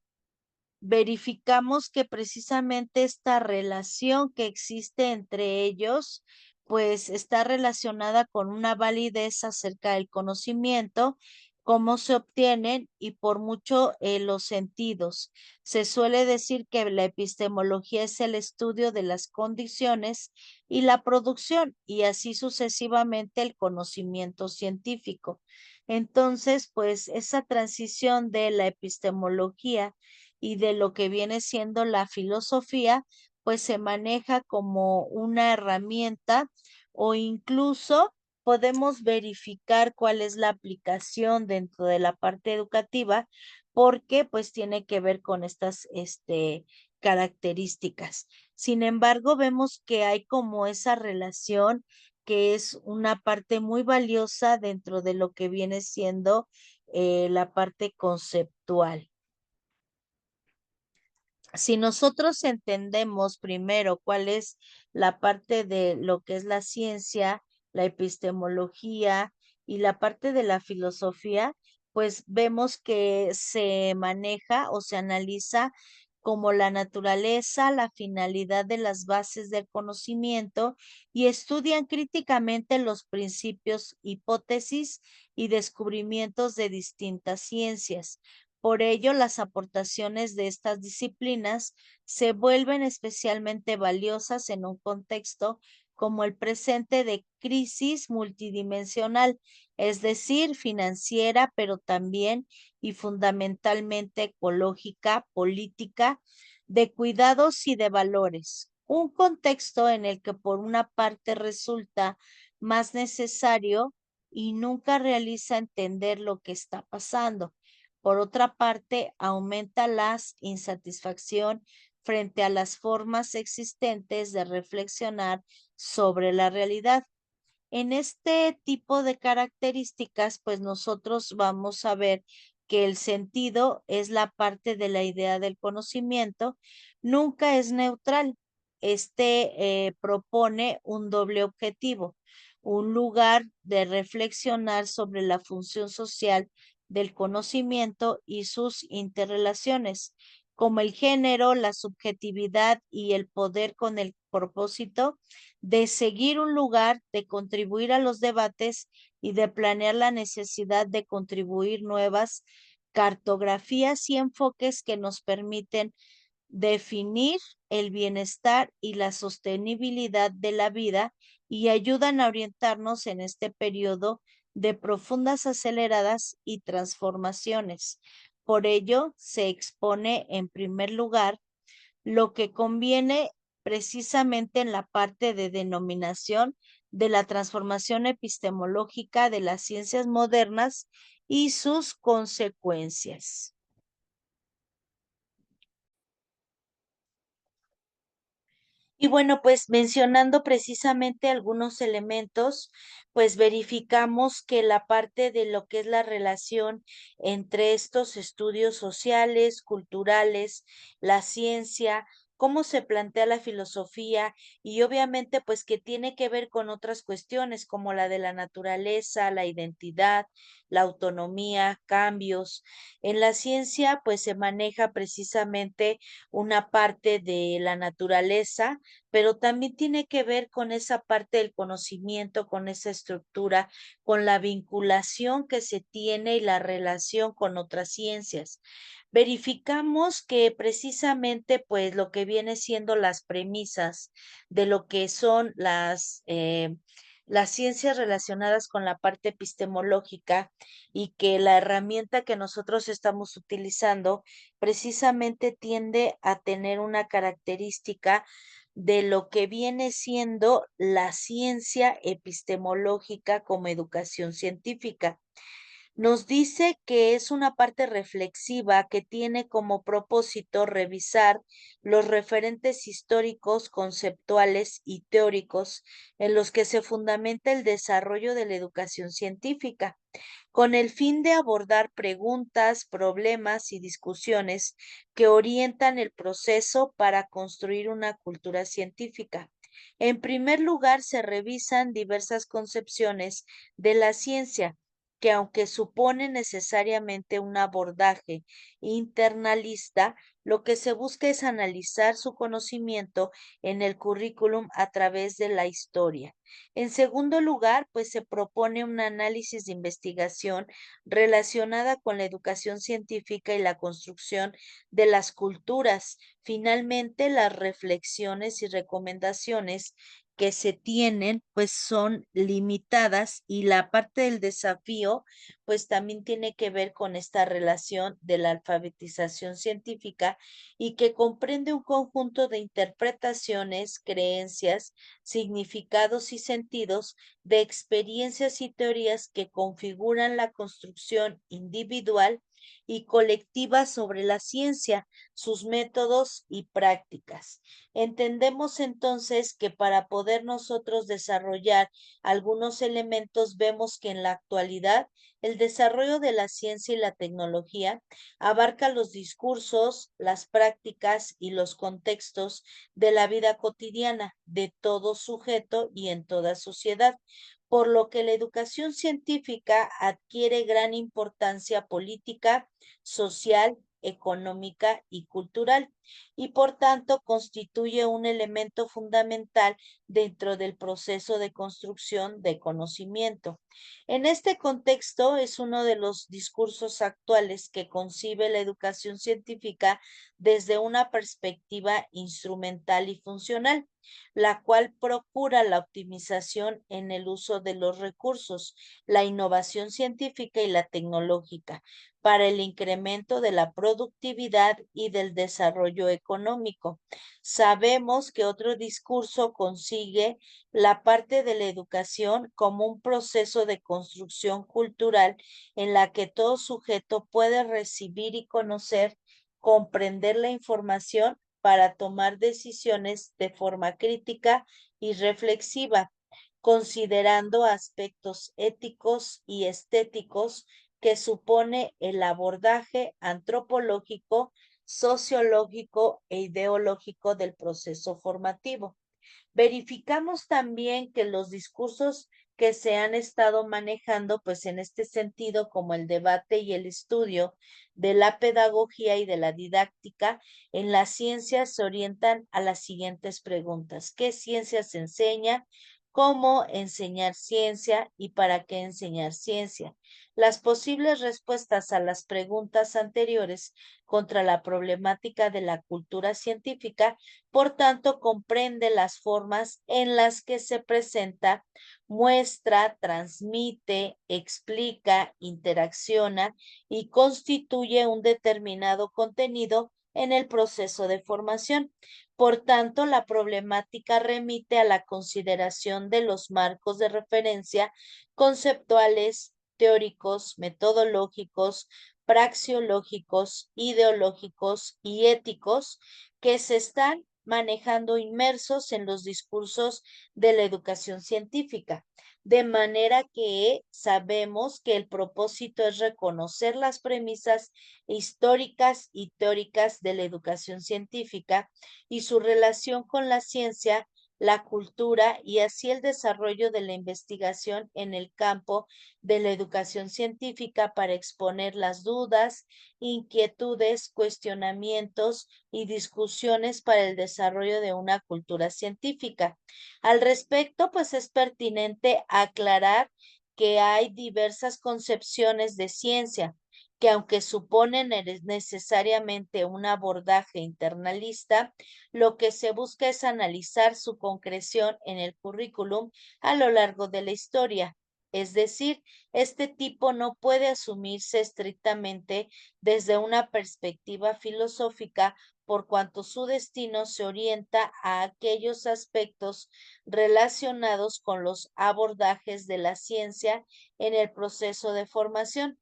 verificamos que precisamente esta relación que existe entre ellos, pues está relacionada con una validez acerca del conocimiento, cómo se obtienen y por mucho los sentidos. Se suele decir que la epistemología es el estudio de las condiciones y la producción y así sucesivamente el conocimiento científico. Entonces, pues esa transición de la epistemología y de lo que viene siendo la filosofía, pues se maneja como una herramienta o incluso podemos verificar cuál es la aplicación dentro de la parte educativa porque pues tiene que ver con estas características. Sin embargo, vemos que hay como esa relación que es una parte muy valiosa dentro de lo que viene siendo la parte conceptual. Si nosotros entendemos primero cuál es la parte de lo que es la ciencia, la epistemología y la parte de la filosofía, pues vemos que se maneja o se analiza como la naturaleza, la finalidad de las bases del conocimiento y estudian críticamente los principios, hipótesis y descubrimientos de distintas ciencias. Por ello, las aportaciones de estas disciplinas se vuelven especialmente valiosas en un contexto como el presente de crisis multidimensional, es decir, financiera, pero también y fundamentalmente ecológica, política, de cuidados y de valores. Un contexto en el que por una parte resulta más necesario y nunca realiza entender lo que está pasando. Por otra parte, aumenta la insatisfacción frente a las formas existentes de reflexionar sobre la realidad. En este tipo de características, pues nosotros vamos a ver que el sentido es la parte de la idea del conocimiento, nunca es neutral. Propone un doble objetivo, un lugar de reflexionar sobre la función social del conocimiento y sus interrelaciones, como el género, la subjetividad y el poder con el propósito de seguir un lugar, de contribuir a los debates y de planear la necesidad de contribuir nuevas cartografías y enfoques que nos permiten definir el bienestar y la sostenibilidad de la vida y ayudan a orientarnos en este periodo de profundas aceleradas y transformaciones. Por ello, se expone en primer lugar lo que conviene precisamente en la parte de denominación de la transformación epistemológica de las ciencias modernas y sus consecuencias. Y bueno, pues mencionando precisamente algunos elementos, pues verificamos que la parte de lo que es la relación entre estos estudios sociales, culturales, la ciencia, cómo se plantea la filosofía y obviamente pues que tiene que ver con otras cuestiones como la de la naturaleza, la identidad, la autonomía, cambios. En la ciencia pues se maneja precisamente una parte de la naturaleza, pero también tiene que ver con esa parte del conocimiento, con esa estructura, con la vinculación que se tiene y la relación con otras ciencias. Verificamos que precisamente pues lo que viene siendo las premisas de lo que son las ciencias relacionadas con la parte epistemológica y que la herramienta que nosotros estamos utilizando precisamente tiende a tener una característica de lo que viene siendo la ciencia epistemológica como educación científica. Nos dice que es una parte reflexiva que tiene como propósito revisar los referentes históricos, conceptuales y teóricos en los que se fundamenta el desarrollo de la educación científica, con el fin de abordar preguntas, problemas y discusiones que orientan el proceso para construir una cultura científica. En primer lugar, se revisan diversas concepciones de la ciencia que aunque supone necesariamente un abordaje internalista, lo que se busca es analizar su conocimiento en el currículum a través de la historia. En segundo lugar, pues se propone un análisis de investigación relacionada con la educación científica y la construcción de las culturas. Finalmente, las reflexiones y recomendaciones que se tienen pues son limitadas y la parte del desafío pues también tiene que ver con esta relación de la alfabetización científica y que comprende un conjunto de interpretaciones, creencias, significados y sentidos de experiencias y teorías que configuran la construcción individual y colectiva sobre la ciencia, sus métodos y prácticas. Entendemos entonces que para poder nosotros desarrollar algunos elementos, vemos que en la actualidad el desarrollo de la ciencia y la tecnología abarca los discursos, las prácticas y los contextos de la vida cotidiana de todo sujeto y en toda sociedad, por lo que la educación científica adquiere gran importancia política, social, económica y cultural, y por tanto constituye un elemento fundamental dentro del proceso de construcción de conocimiento. En este contexto es uno de los discursos actuales que concibe la educación científica desde una perspectiva instrumental y funcional, la cual procura la optimización en el uso de los recursos, la innovación científica y la tecnológica para el incremento de la productividad y del desarrollo económico. Sabemos que otro discurso consigue la parte de la educación como un proceso de construcción cultural en la que todo sujeto puede recibir y conocer, comprender la información para tomar decisiones de forma crítica y reflexiva, considerando aspectos éticos y estéticos que supone el abordaje antropológico, sociológico e ideológico del proceso formativo. Verificamos también que los discursos que se han estado manejando, pues en este sentido, como el debate y el estudio de la pedagogía y de la didáctica en las ciencias, se orientan a las siguientes preguntas. ¿Qué ciencia se enseña? ¿Cómo enseñar ciencia y para qué enseñar ciencia? Las posibles respuestas a las preguntas anteriores contra la problemática de la cultura científica, por tanto, comprende las formas en las que se presenta, muestra, transmite, explica, interacciona y constituye un determinado contenido en el proceso de formación. Por tanto, la problemática remite a la consideración de los marcos de referencia conceptuales, teóricos, metodológicos, praxeológicos, ideológicos y éticos que se están manejando inmersos en los discursos de la educación científica. De manera que sabemos que el propósito es reconocer las premisas históricas y teóricas de la educación científica y su relación con la ciencia, la cultura y así el desarrollo de la investigación en el campo de la educación científica para exponer las dudas, inquietudes, cuestionamientos y discusiones para el desarrollo de una cultura científica. Al respecto, pues es pertinente aclarar que hay diversas concepciones de ciencia que aunque suponen necesariamente un abordaje internalista, lo que se busca es analizar su concreción en el currículum a lo largo de la historia. Es decir, este tipo no puede asumirse estrictamente desde una perspectiva filosófica por cuanto su destino se orienta a aquellos aspectos relacionados con los abordajes de la ciencia en el proceso de formación.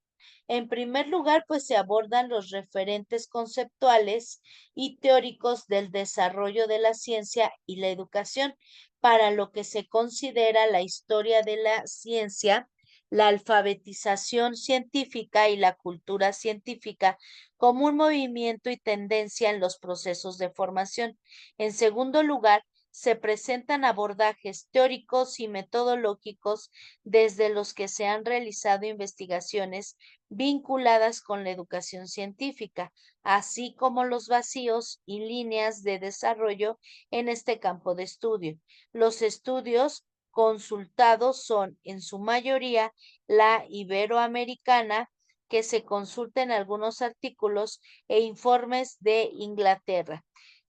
En primer lugar, pues se abordan los referentes conceptuales y teóricos del desarrollo de la ciencia y la educación, para lo que se considera la historia de la ciencia, la alfabetización científica y la cultura científica como un movimiento y tendencia en los procesos de formación. En segundo lugar, se presentan abordajes teóricos y metodológicos desde los que se han realizado investigaciones vinculadas con la educación científica, así como los vacíos y líneas de desarrollo en este campo de estudio. Los estudios consultados son en su mayoría la iberoamericana, que se consulta en algunos artículos e informes de Inglaterra.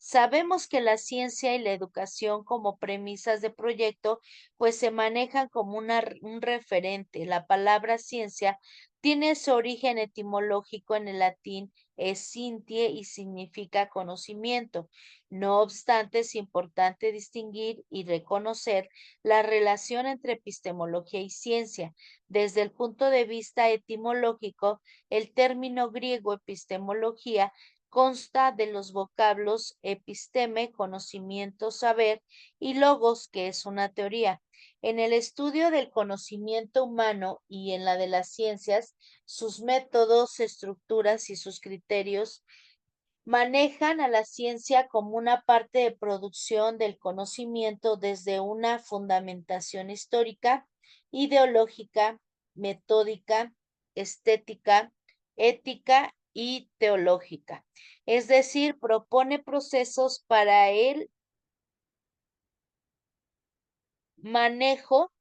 Sabemos que la ciencia y la educación como premisas de proyecto, pues se manejan como un referente. La palabra ciencia tiene su origen etimológico en el latín scientia y significa conocimiento. No obstante, es importante distinguir y reconocer la relación entre epistemología y ciencia. Desde el punto de vista etimológico, el término griego epistemología consta de los vocablos episteme, conocimiento, saber, y logos, que es una teoría. En el estudio del conocimiento humano y en la de las ciencias, sus métodos, estructuras y sus criterios manejan a la ciencia como una parte de producción del conocimiento desde una fundamentación histórica, ideológica, metódica, estética, ética y teológica. Es decir, propone procesos para el manejo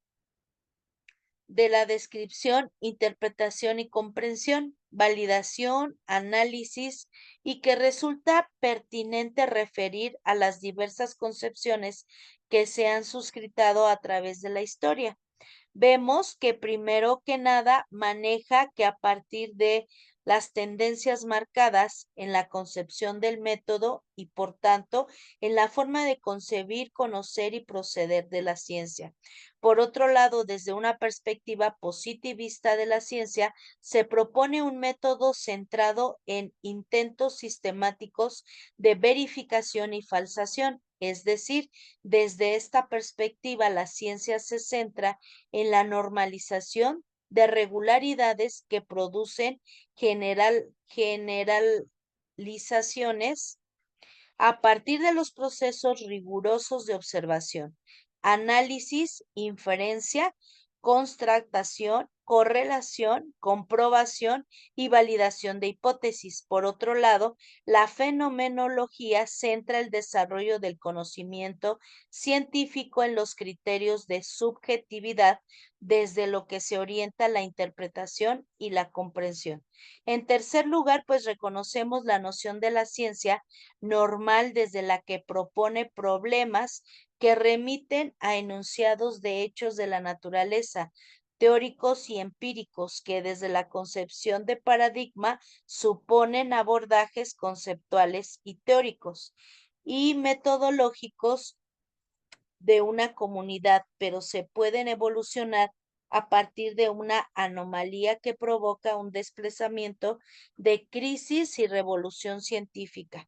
de la descripción, interpretación y comprensión, validación, análisis y que resulta pertinente referir a las diversas concepciones que se han suscitado a través de la historia. Vemos que primero que nada maneja que a partir de las tendencias marcadas en la concepción del método y por tanto en la forma de concebir, conocer y proceder de la ciencia. Por otro lado, desde una perspectiva positivista de la ciencia, se propone un método centrado en intentos sistemáticos de verificación y falsación. Es decir, desde esta perspectiva, la ciencia se centra en la normalización de regularidades que producen generalizaciones a partir de los procesos rigurosos de observación, análisis, inferencia, constatación, correlación, comprobación y validación de hipótesis. Por otro lado, la fenomenología centra el desarrollo del conocimiento científico en los criterios de subjetividad, desde lo que se orienta la interpretación y la comprensión. En tercer lugar, pues reconocemos la noción de la ciencia normal desde la que propone problemas que remiten a enunciados de hechos de la naturaleza, teóricos y empíricos, que desde la concepción de paradigma suponen abordajes conceptuales y teóricos y metodológicos de una comunidad, pero se pueden evolucionar a partir de una anomalía que provoca un desplazamiento de crisis y revolución científica.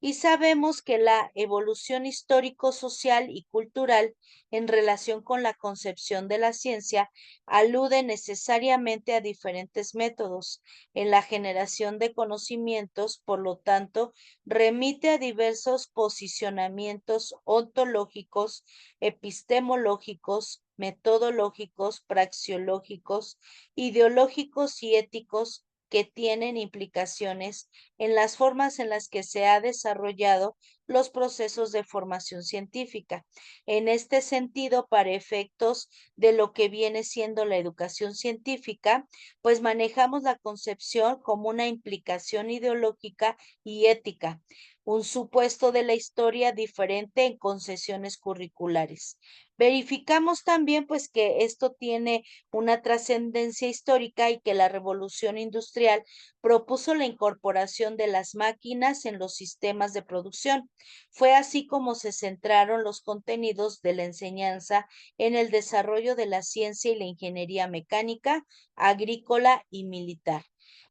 Y sabemos que la evolución histórico-social y cultural en relación con la concepción de la ciencia alude necesariamente a diferentes métodos en la generación de conocimientos, por lo tanto, remite a diversos posicionamientos ontológicos, epistemológicos, metodológicos, praxeológicos, ideológicos y éticos que tienen implicaciones en las formas en las que se ha desarrollado los procesos de formación científica. En este sentido, para efectos de lo que viene siendo la educación científica, pues manejamos la concepción como una implicación ideológica y ética, un supuesto de la historia diferente en concesiones curriculares. Verificamos también pues que esto tiene una trascendencia histórica y que la revolución industrial propuso la incorporación de las máquinas en los sistemas de producción. Fue así como se centraron los contenidos de la enseñanza en el desarrollo de la ciencia y la ingeniería mecánica, agrícola y militar.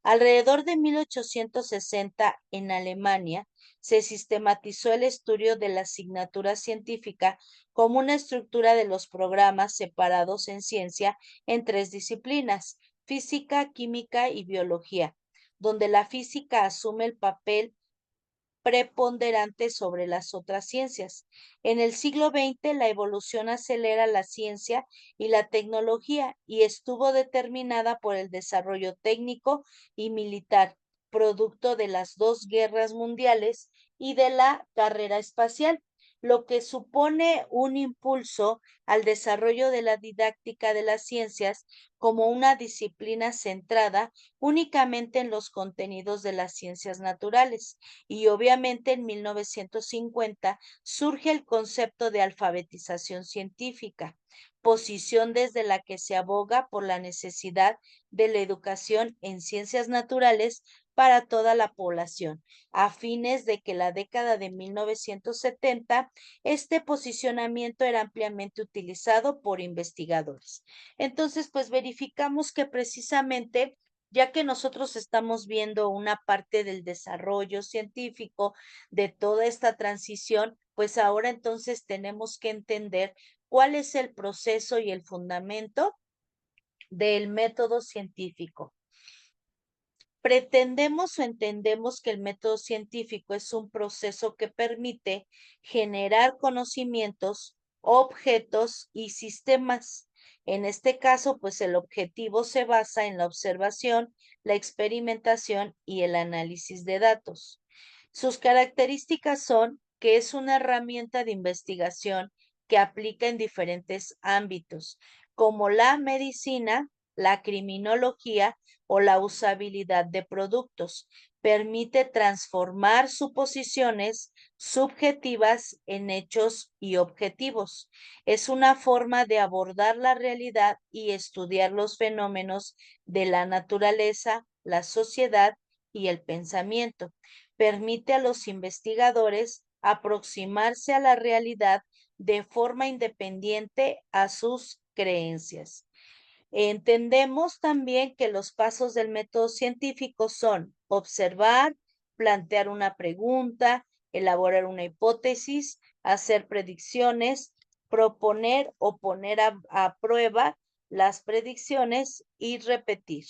Alrededor de 1860 en Alemania se sistematizó el estudio de la asignatura científica como una estructura de los programas separados en ciencia en tres disciplinas: física, química y biología, donde la física asume el papel preponderante sobre las otras ciencias. En el siglo XX, la evolución acelera la ciencia y la tecnología y estuvo determinada por el desarrollo técnico y militar, producto de las dos guerras mundiales y de la carrera espacial. lo que supone un impulso al desarrollo de la didáctica de las ciencias como una disciplina centrada únicamente en los contenidos de las ciencias naturales. Y obviamente en 1950 surge el concepto de alfabetización científica, posición desde la que se aboga por la necesidad de la educación en ciencias naturales para toda la población. A fines de que la década de 1970, este posicionamiento era ampliamente utilizado por investigadores. Entonces, pues verificamos que precisamente ya que nosotros estamos viendo una parte del desarrollo científico de toda esta transición, pues ahora entonces tenemos que entender cuál es el proceso y el fundamento del método científico. Pretendemos o entendemos que el método científico es un proceso que permite generar conocimientos, objetos y sistemas. En este caso, pues el objetivo se basa en la observación, la experimentación y el análisis de datos. Sus características son que es una herramienta de investigación que aplica en diferentes ámbitos, como la medicina, la criminología o la usabilidad de productos. Permite transformar suposiciones subjetivas en hechos y objetivos. Es una forma de abordar la realidad y estudiar los fenómenos de la naturaleza, la sociedad y el pensamiento. Permite a los investigadores aproximarse a la realidad de forma independiente a sus creencias. Entendemos también que los pasos del método científico son observar, plantear una pregunta, elaborar una hipótesis, hacer predicciones, proponer o poner a prueba las predicciones y repetir.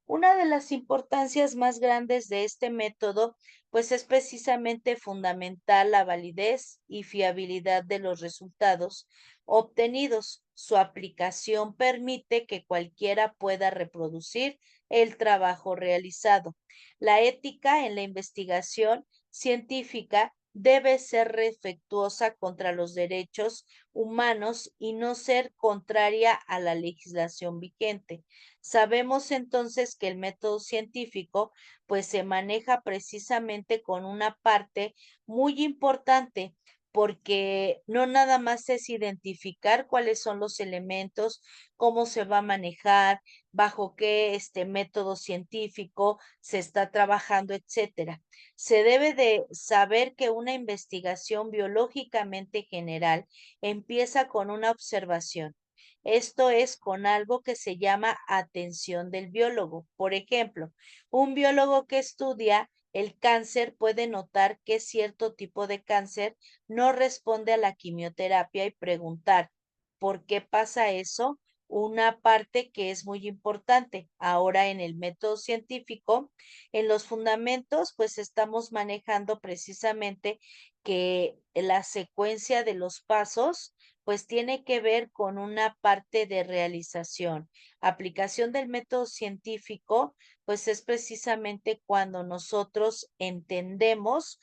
Una de las importancias más grandes de este método, pues es precisamente fundamental la validez y fiabilidad de los resultados obtenidos. Su aplicación permite que cualquiera pueda reproducir el trabajo realizado. La ética en la investigación científica debe ser respetuosa contra los derechos humanos y no ser contraria a la legislación vigente. Sabemos entonces que el método científico pues se maneja precisamente con una parte muy importante porque no nada más es identificar cuáles son los elementos, cómo se va a manejar, bajo qué método científico se está trabajando, etcétera. Se debe de saber que una investigación biológicamente general empieza con una observación. Esto es con algo que se llama atención del biólogo. Por ejemplo, un biólogo que estudia el cáncer puede notar que cierto tipo de cáncer no responde a la quimioterapia y preguntar, ¿por qué pasa eso? Una parte que es muy importante. Ahora en el método científico, en los fundamentos, pues estamos manejando precisamente que la secuencia de los pasos, pues tiene que ver con una parte de realización. Aplicación del método científico, pues es precisamente cuando nosotros entendemos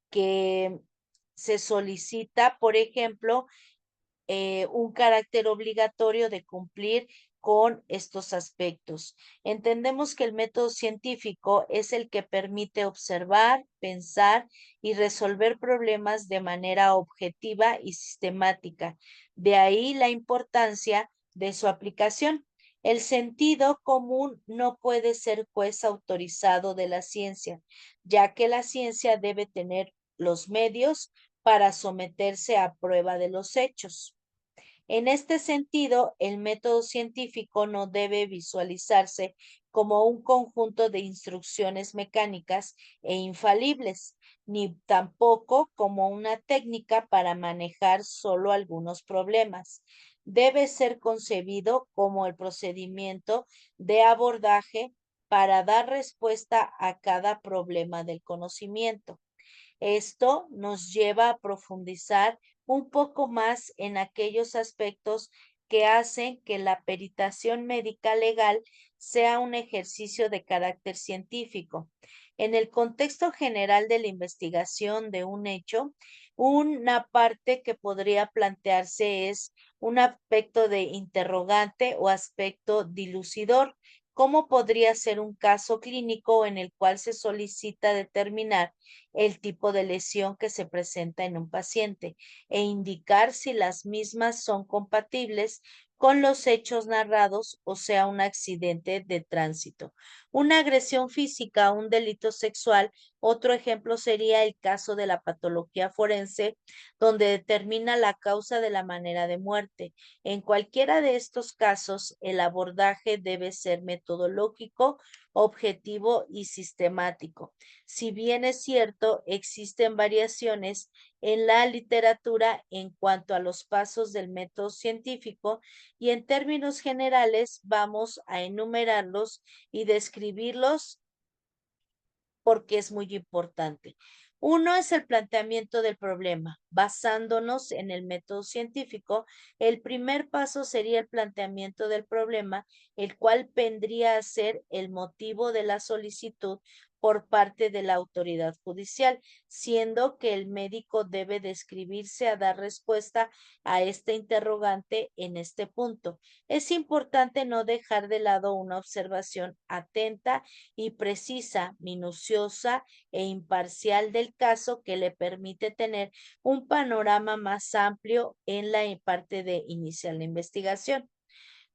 que se solicita, por ejemplo, un carácter obligatorio de cumplir con estos aspectos. Entendemos que el método científico es el que permite observar, pensar y resolver problemas de manera objetiva y sistemática. De ahí la importancia de su aplicación. El sentido común no puede ser juez autorizado de la ciencia, ya que la ciencia debe tener los medios para someterse a prueba de los hechos. En este sentido, el método científico no debe visualizarse como un conjunto de instrucciones mecánicas e infalibles, ni tampoco como una técnica para manejar solo algunos problemas. Debe ser concebido como el procedimiento de abordaje para dar respuesta a cada problema del conocimiento. Esto nos lleva a profundizar un poco más en aquellos aspectos que hacen que la peritación médica legal sea un ejercicio de carácter científico. En el contexto general de la investigación de un hecho, una parte que podría plantearse es un aspecto de interrogante o aspecto dilucidor. ¿Cómo podría ser un caso clínico en el cual se solicita determinar el tipo de lesión que se presenta en un paciente e indicar si las mismas son compatibles con los hechos narrados, o sea, un accidente de tránsito? Una agresión física, un delito sexual. Otro ejemplo sería el caso de la patología forense, donde determina la causa de la manera de muerte. En cualquiera de estos casos, el abordaje debe ser metodológico, objetivo y sistemático. Si bien es cierto, existen variaciones en la literatura en cuanto a los pasos del método científico, y en términos generales vamos a enumerarlos y describirlos porque es muy importante. Uno es el planteamiento del problema. Basándonos en el método científico, el primer paso sería el planteamiento del problema, el cual vendría a ser el motivo de la solicitud por parte de la autoridad judicial, siendo que el médico debe describirse a dar respuesta a este interrogante en este punto. Es importante no dejar de lado una observación atenta y precisa, minuciosa e imparcial del caso, que le permite tener un panorama más amplio en la parte de iniciar la investigación.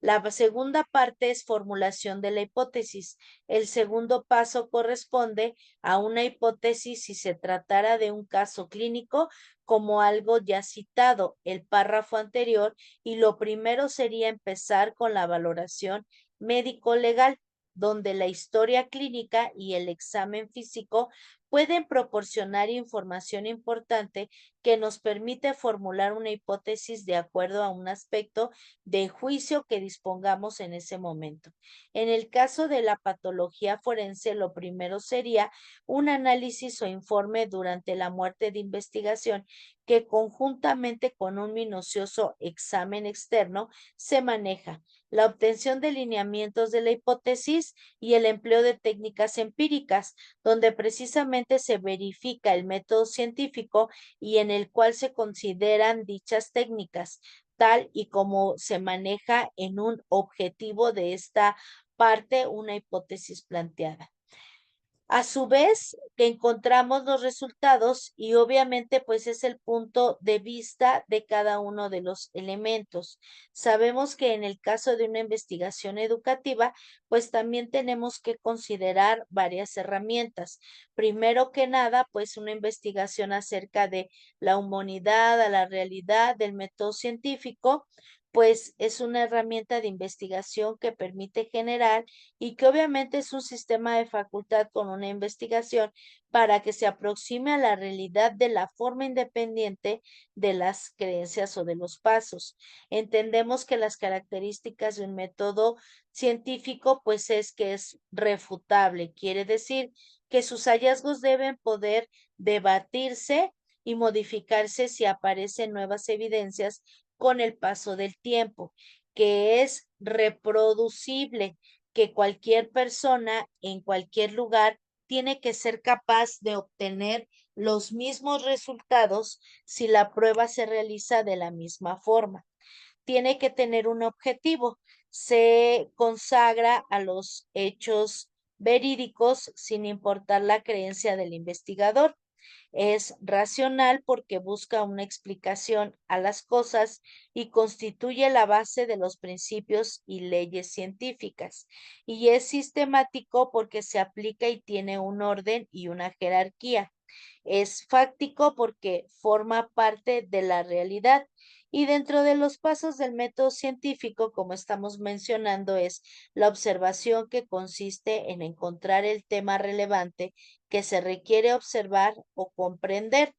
La segunda parte es formulación de la hipótesis. El segundo paso corresponde a una hipótesis si se tratara de un caso clínico, como algo ya citado, el párrafo anterior, y lo primero sería empezar con la valoración médico-legal, donde la historia clínica y el examen físico pueden proporcionar información importante que nos permite formular una hipótesis de acuerdo a un aspecto de juicio que dispongamos en ese momento. En el caso de la patología forense, lo primero sería un análisis o informe durante la muerte de investigación, que conjuntamente con un minucioso examen externo se maneja la obtención de lineamientos de la hipótesis y el empleo de técnicas empíricas, donde precisamente se verifica el método científico y en el cual se consideran dichas técnicas, tal y como se maneja en un objetivo de esta parte, una hipótesis planteada. A su vez, que encontramos los resultados y obviamente pues es el punto de vista de cada uno de los elementos. Sabemos que en el caso de una investigación educativa, pues también tenemos que considerar varias herramientas. Primero que nada, pues una investigación acerca de la humanidad, a la realidad del método científico, pues es una herramienta de investigación que permite generar, y que obviamente es un sistema de facultad con una investigación para que se aproxime a la realidad de la forma independiente de las creencias o de los pasos. Entendemos que las características de un método científico pues es que es refutable, quiere decir que sus hallazgos deben poder debatirse y modificarse si aparecen nuevas evidencias con el paso del tiempo, que es reproducible, que cualquier persona en cualquier lugar tiene que ser capaz de obtener los mismos resultados si la prueba se realiza de la misma forma. Tiene que tener un objetivo, se consagra a los hechos verídicos sin importar la creencia del investigador. Es racional porque busca una explicación a las cosas y constituye la base de los principios y leyes científicas. Y es sistemático porque se aplica y tiene un orden y una jerarquía. Es fáctico porque forma parte de la realidad. Y dentro de los pasos del método científico, como estamos mencionando, es la observación, que consiste en encontrar el tema relevante que se requiere observar o comprender,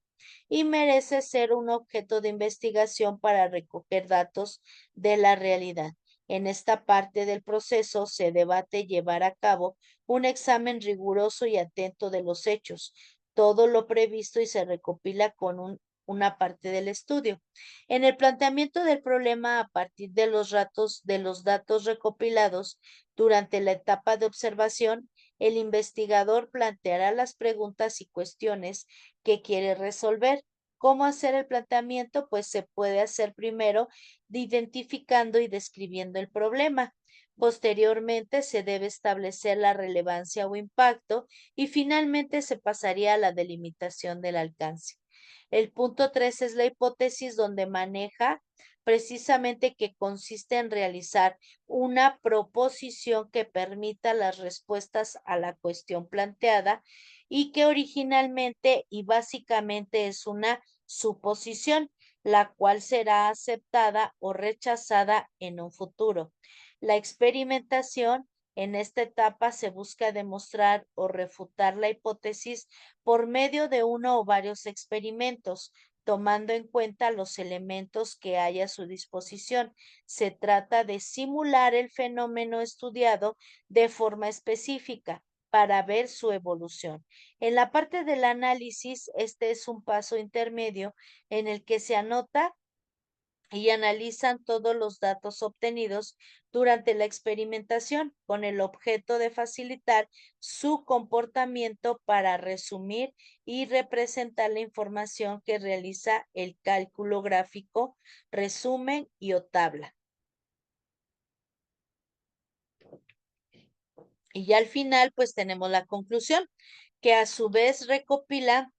y merece ser un objeto de investigación para recoger datos de la realidad. En esta parte del proceso se debate llevar a cabo un examen riguroso y atento de los hechos, todo lo previsto, y se recopila con un una parte del estudio. En el planteamiento del problema a partir de los datos recopilados durante la etapa de observación, el investigador planteará las preguntas y cuestiones que quiere resolver. ¿Cómo hacer el planteamiento? Pues se puede hacer primero identificando y describiendo el problema. Posteriormente se debe establecer la relevancia o impacto y finalmente se pasaría a la delimitación del alcance. El punto 3 es la hipótesis donde maneja precisamente que consiste en realizar una proposición que permita las respuestas a la cuestión planteada y que originalmente y básicamente es una suposición, la cual será aceptada o rechazada en un futuro. La experimentación en esta etapa se busca demostrar o refutar la hipótesis por medio de uno o varios experimentos, tomando en cuenta los elementos que hay a su disposición. Se trata de simular el fenómeno estudiado de forma específica para ver su evolución. En la parte del análisis, este es un paso intermedio en el que se anota y analizan todos los datos obtenidos durante la experimentación con el objeto de facilitar su comportamiento para resumir y representar la información que realiza el cálculo gráfico, resumen y o tabla. Y ya al final, pues tenemos la conclusión, que a su vez recopila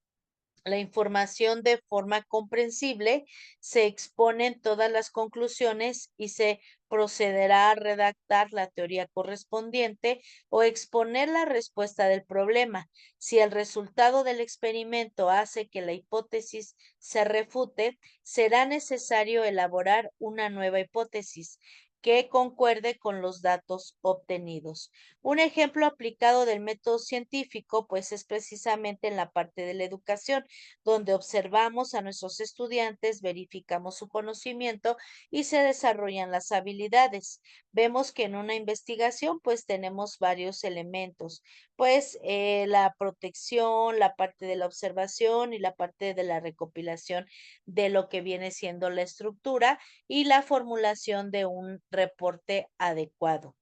la información de forma comprensible, se exponen todas las conclusiones y se procederá a redactar la teoría correspondiente o exponer la respuesta del problema. Si el resultado del experimento hace que la hipótesis se refute, será necesario elaborar una nueva hipótesis que concuerde con los datos obtenidos. Un ejemplo aplicado del método científico, pues es precisamente en la parte de la educación donde observamos a nuestros estudiantes, verificamos su conocimiento y se desarrollan las habilidades. Vemos que en una investigación pues tenemos varios elementos, pues la protección, la parte de la observación y la parte de la recopilación de lo que viene siendo la estructura y la formulación de un reporte adecuado.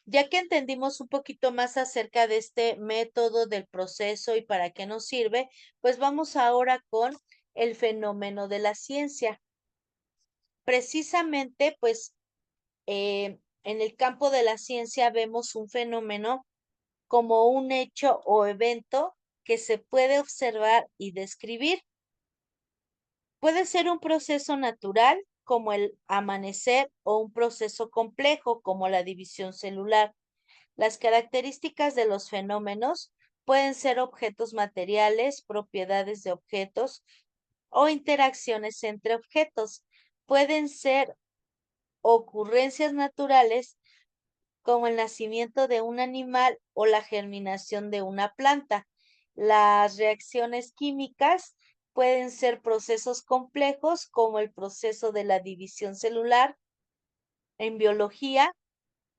Ya que entendimos un poquito más acerca de este método del proceso y para qué nos sirve, pues vamos ahora con el fenómeno de la ciencia. Precisamente, pues en el campo de la ciencia vemos un fenómeno como un hecho o evento que se puede observar y describir. Puede ser un proceso natural como el amanecer o un proceso complejo como la división celular. Las características de los fenómenos pueden ser objetos materiales, propiedades de objetos o interacciones entre objetos. Pueden ser ocurrencias naturales como el nacimiento de un animal o la germinación de una planta. Las reacciones químicas pueden ser procesos complejos como el proceso de la división celular en biología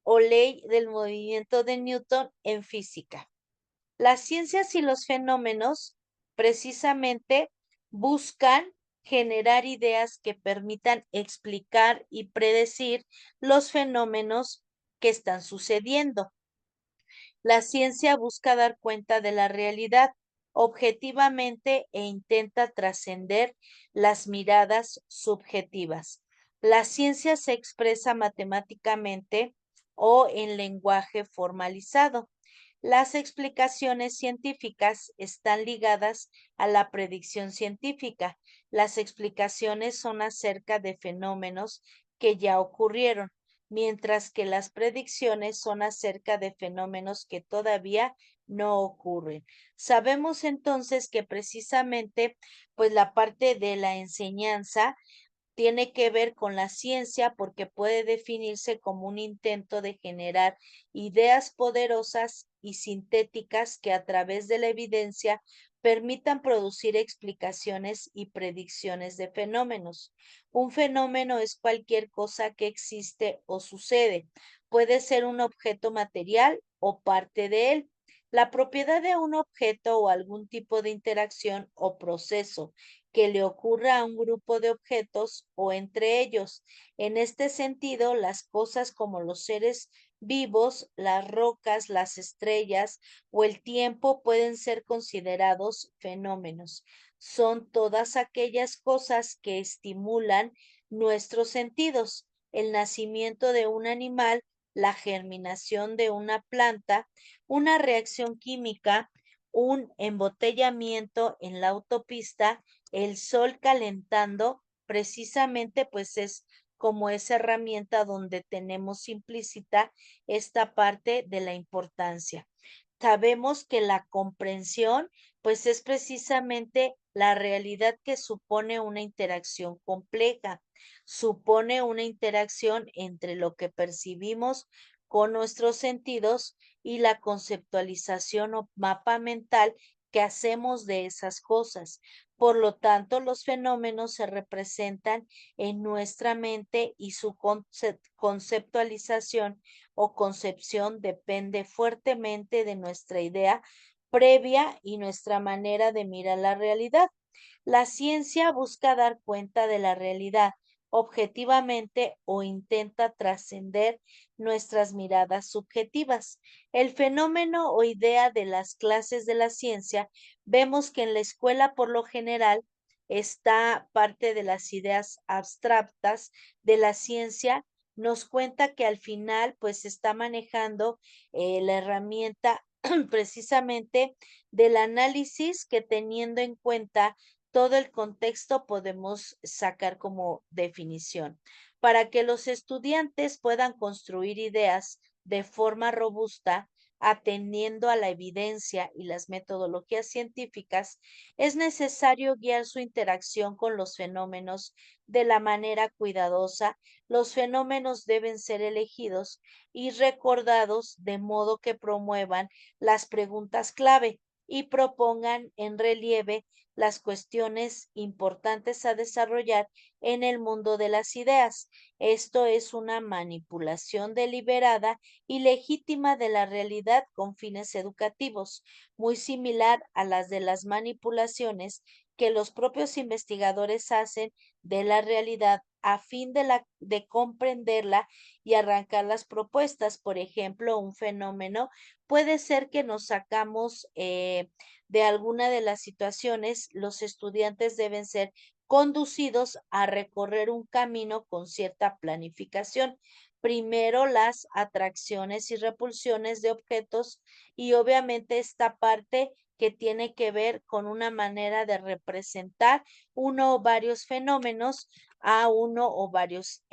o ley del movimiento de Newton en física. Las ciencias y los fenómenos precisamente buscan generar ideas que permitan explicar y predecir los fenómenos que están sucediendo. La ciencia busca dar cuenta de la realidad objetivamente e intenta trascender las miradas subjetivas. La ciencia se expresa matemáticamente o en lenguaje formalizado. Las explicaciones científicas están ligadas a la predicción científica. Las explicaciones son acerca de fenómenos que ya ocurrieron, mientras que las predicciones son acerca de fenómenos que todavía no ocurren. Sabemos entonces que precisamente, pues la parte de la enseñanza tiene que ver con la ciencia porque puede definirse como un intento de generar ideas poderosas y sintéticas que a través de la evidencia permitan producir explicaciones y predicciones de fenómenos. Un fenómeno es cualquier cosa que existe o sucede. Puede ser un objeto material o parte de él. La propiedad de un objeto o algún tipo de interacción o proceso que le ocurra a un grupo de objetos o entre ellos. En este sentido, las cosas como los seres vivos, las rocas, las estrellas o el tiempo pueden ser considerados fenómenos. Son todas aquellas cosas que estimulan nuestros sentidos, el nacimiento de un animal, la germinación de una planta, una reacción química, un embotellamiento en la autopista, el sol calentando, precisamente pues es como esa herramienta donde tenemos implícita esta parte de la importancia. Sabemos que la comprensión pues es precisamente la realidad que supone una interacción compleja, supone una interacción entre lo que percibimos con nuestros sentidos y la conceptualización o mapa mental que hacemos de esas cosas. Por lo tanto, los fenómenos se representan en nuestra mente y su conceptualización o concepción depende fuertemente de nuestra idea previa y nuestra manera de mirar la realidad. La ciencia busca dar cuenta de la realidad objetivamente o intenta trascender nuestras miradas subjetivas. El fenómeno o idea de las clases de la ciencia, vemos que en la escuela por lo general está parte de las ideas abstractas de la ciencia, nos cuenta que al final pues está manejando la herramienta precisamente del análisis que teniendo en cuenta todo el contexto podemos sacar como definición. Para que los estudiantes puedan construir ideas de forma robusta, atendiendo a la evidencia y las metodologías científicas, es necesario guiar su interacción con los fenómenos de la manera cuidadosa. Los fenómenos deben ser elegidos y recordados de modo que promuevan las preguntas clave y propongan en relieve las cuestiones importantes a desarrollar en el mundo de las ideas. Esto es una manipulación deliberada y legítima de la realidad con fines educativos, muy similar a las de las manipulaciones que los propios investigadores hacen de la realidad a fin de comprenderla y arrancar las propuestas. Por ejemplo, un fenómeno puede ser que nos sacamos de alguna de las situaciones, los estudiantes deben ser conducidos a recorrer un camino con cierta planificación. Primero las atracciones y repulsiones de objetos y obviamente esta parte que tiene que ver con una manera de representar uno o varios fenómenos a uno o varios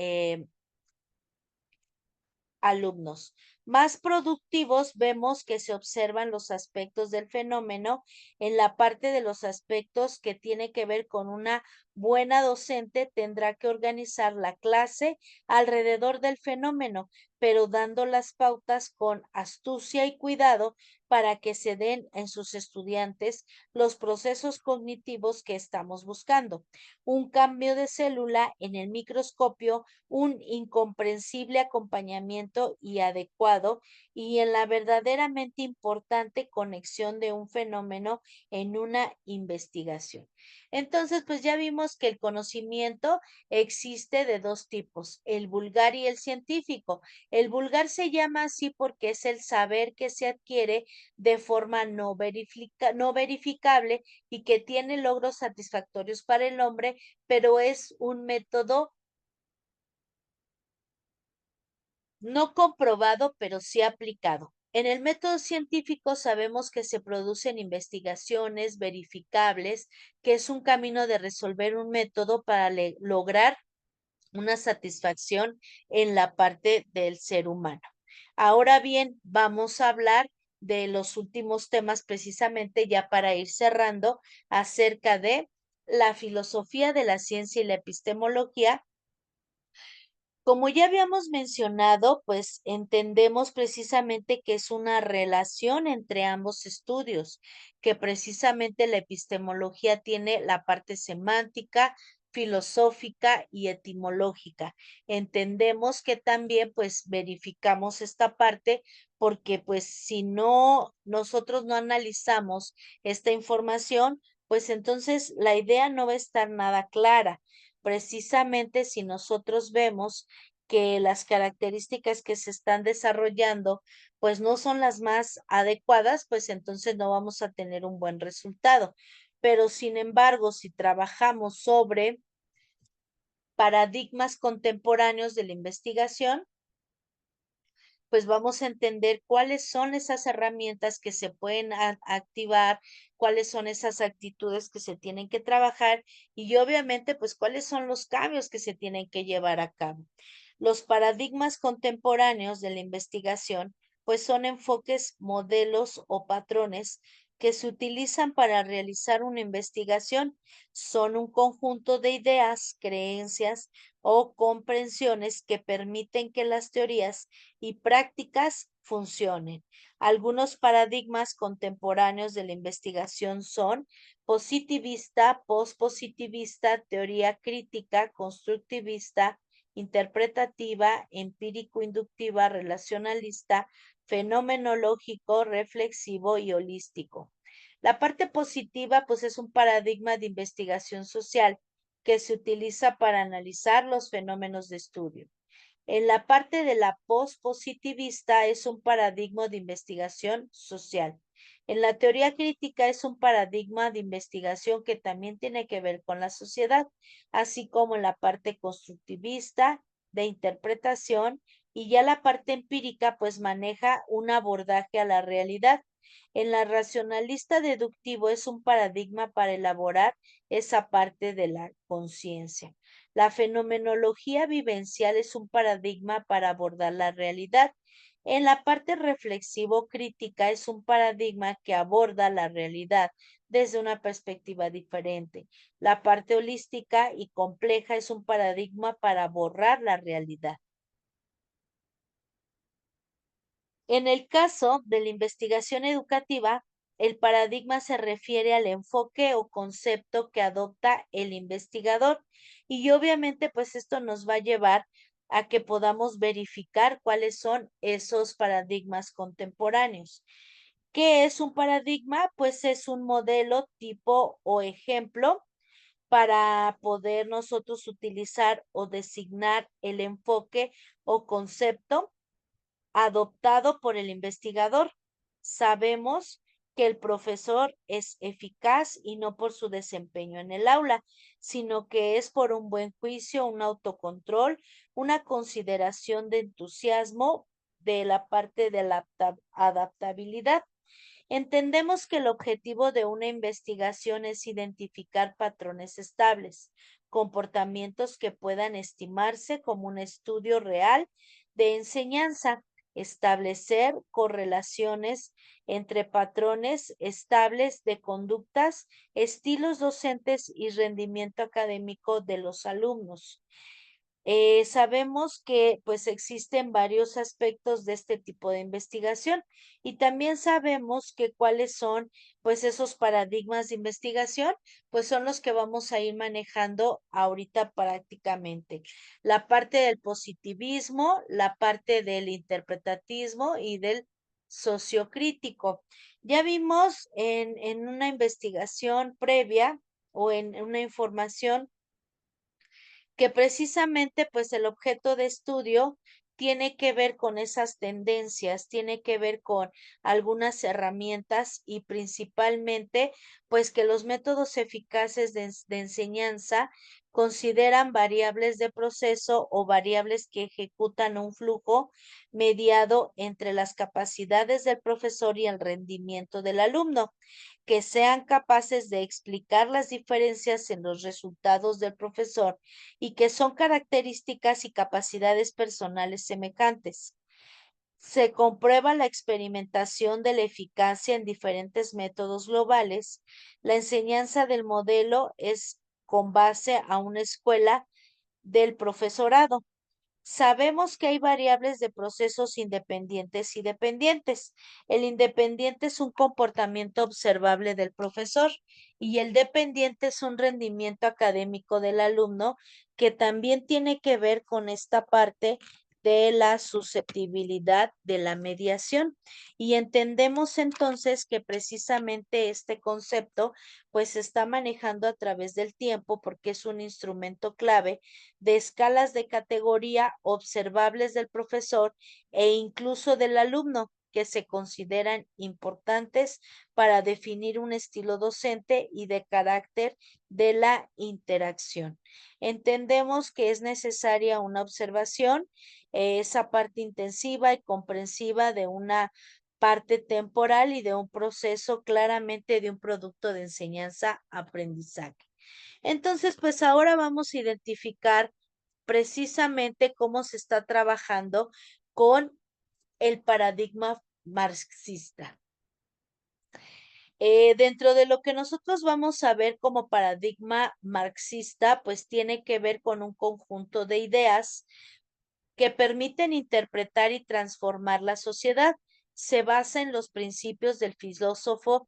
alumnos. Más productivos vemos que se observan los aspectos del fenómeno en la parte de los aspectos que tiene que ver con una buena docente tendrá que organizar la clase alrededor del fenómeno, pero dando las pautas con astucia y cuidado para que se den en sus estudiantes los procesos cognitivos que estamos buscando. Un cambio de célula en el microscopio, un incomprensible acompañamiento y adecuado y en la verdaderamente importante conexión de un fenómeno en una investigación. Entonces, pues ya vimos que el conocimiento existe de dos tipos, el vulgar y el científico. El vulgar se llama así porque es el saber que se adquiere de forma no verificable y que tiene logros satisfactorios para el hombre, pero es un método no comprobado, pero sí aplicado. En el método científico sabemos que se producen investigaciones verificables, que es un camino de resolver un método para lograr una satisfacción en la parte del ser humano. Ahora bien, vamos a hablar de los últimos temas precisamente ya para ir cerrando acerca de la filosofía de la ciencia y la epistemología. Como ya habíamos mencionado, pues entendemos precisamente que es una relación entre ambos estudios, que precisamente la epistemología tiene la parte semántica, filosófica y etimológica. Entendemos que también pues verificamos esta parte porque pues si no nosotros no analizamos esta información, pues entonces la idea no va a estar nada clara. Precisamente si nosotros vemos que las características que se están desarrollando, pues no son las más adecuadas, pues entonces no vamos a tener un buen resultado. Pero sin embargo, si trabajamos sobre paradigmas contemporáneos de la investigación, pues vamos a entender cuáles son esas herramientas que se pueden activar, cuáles son esas actitudes que se tienen que trabajar y obviamente pues cuáles son los cambios que se tienen que llevar a cabo. Los paradigmas contemporáneos de la investigación pues son enfoques, modelos o patrones que se utilizan para realizar una investigación. Son un conjunto de ideas, creencias o comprensiones que permiten que las teorías y prácticas funcionen. Algunos paradigmas contemporáneos de la investigación son positivista, pospositivista, teoría crítica, constructivista, interpretativa, empírico-inductiva, relacionalista, fenomenológico, reflexivo y holístico. La parte positiva, pues es un paradigma de investigación social que se utiliza para analizar los fenómenos de estudio. En la parte de la pospositivista es un paradigma de investigación social. En la teoría crítica es un paradigma de investigación que también tiene que ver con la sociedad, así como en la parte constructivista de interpretación y ya la parte empírica pues maneja un abordaje a la realidad. En la racionalista deductivo es un paradigma para elaborar esa parte de la conciencia. La fenomenología vivencial es un paradigma para abordar la realidad. En la parte reflexivo-crítica es un paradigma que aborda la realidad desde una perspectiva diferente. La parte holística y compleja es un paradigma para borrar la realidad. En el caso de la investigación educativa, el paradigma se refiere al enfoque o concepto que adopta el investigador y obviamente pues esto nos va a llevar a que podamos verificar cuáles son esos paradigmas contemporáneos. ¿Qué es un paradigma? Pues es un modelo, tipo o ejemplo para poder nosotros utilizar o designar el enfoque o concepto adoptado por el investigador. Sabemos que el profesor es eficaz y no por su desempeño en el aula, sino que es por un buen juicio, un autocontrol, una consideración de entusiasmo de la parte de la adaptabilidad. Entendemos que el objetivo de una investigación es identificar patrones estables, comportamientos que puedan estimarse como un estudio real de enseñanza, establecer correlaciones entre patrones estables de conductas, estilos docentes y rendimiento académico de los alumnos. Sabemos que pues existen varios aspectos de este tipo de investigación y también sabemos que cuáles son pues esos paradigmas de investigación, pues son los que vamos a ir manejando ahorita prácticamente. La parte del positivismo, la parte del interpretatismo y del sociocrítico. Ya vimos en una investigación previa o en una información que precisamente pues el objeto de estudio tiene que ver con esas tendencias, tiene que ver con algunas herramientas y principalmente pues que los métodos eficaces de enseñanza consideran variables de proceso o variables que ejecutan un flujo mediado entre las capacidades del profesor y el rendimiento del alumno, que sean capaces de explicar las diferencias en los resultados del profesor y que son características y capacidades personales semejantes. Se comprueba la experimentación de la eficacia en diferentes métodos globales. La enseñanza del modelo es con base a una escuela del profesorado. Sabemos que hay variables de procesos independientes y dependientes. El independiente es un comportamiento observable del profesor y el dependiente es un rendimiento académico del alumno que también tiene que ver con esta parte de la susceptibilidad de la mediación. Y entendemos entonces que precisamente este concepto pues se está manejando a través del tiempo porque es un instrumento clave de escalas de categoría observables del profesor e incluso del alumno que se consideran importantes para definir un estilo docente y de carácter de la interacción. Entendemos que es necesaria una observación, esa parte intensiva y comprensiva de una parte temporal y de un proceso claramente de un producto de enseñanza-aprendizaje. Entonces, pues ahora vamos a identificar precisamente cómo se está trabajando con el paradigma marxista. Dentro de lo que nosotros vamos a ver como paradigma marxista, pues tiene que ver con un conjunto de ideas que permiten interpretar y transformar la sociedad. Se basa en los principios del filósofo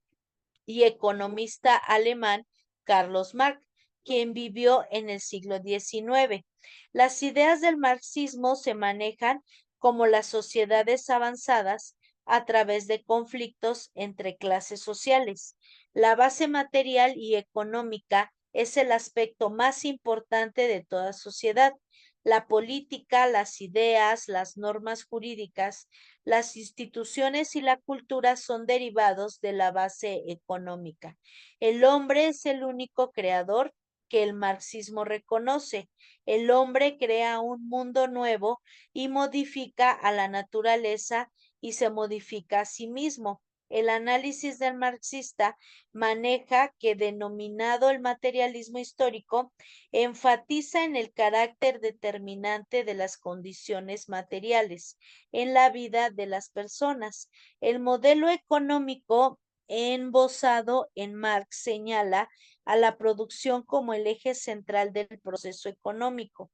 y economista alemán Carlos Marx, quien vivió en el siglo XIX. Las ideas del marxismo se manejan como las sociedades avanzadas a través de conflictos entre clases sociales. La base material y económica es el aspecto más importante de toda sociedad. La política, las ideas, las normas jurídicas, las instituciones y la cultura son derivados de la base económica. El hombre es el único creador que el marxismo reconoce. El hombre crea un mundo nuevo y modifica a la naturaleza y se modifica a sí mismo. El análisis del marxista maneja que, denominado el materialismo histórico, enfatiza en el carácter determinante de las condiciones materiales en la vida de las personas. El modelo económico embosado en Marx señala a la producción como el eje central del proceso económico.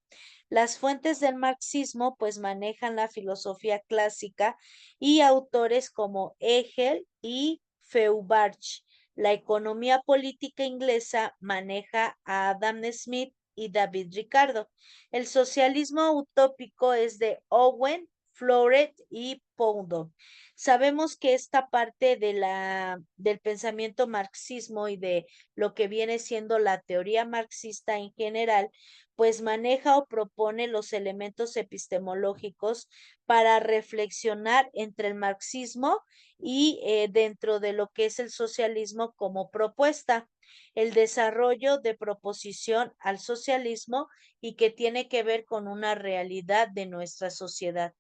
Las fuentes del marxismo pues manejan la filosofía clásica y autores como Hegel y Feuerbach. La economía política inglesa maneja a Adam Smith y David Ricardo. El socialismo utópico es de Owen, Floret y Proudhon. Sabemos que esta parte del pensamiento marxismo y de lo que viene siendo la teoría marxista en general, pues maneja o propone los elementos epistemológicos para reflexionar entre el marxismo y dentro de lo que es el socialismo como propuesta, el desarrollo de proposición al socialismo y que tiene que ver con una realidad de nuestra sociedad.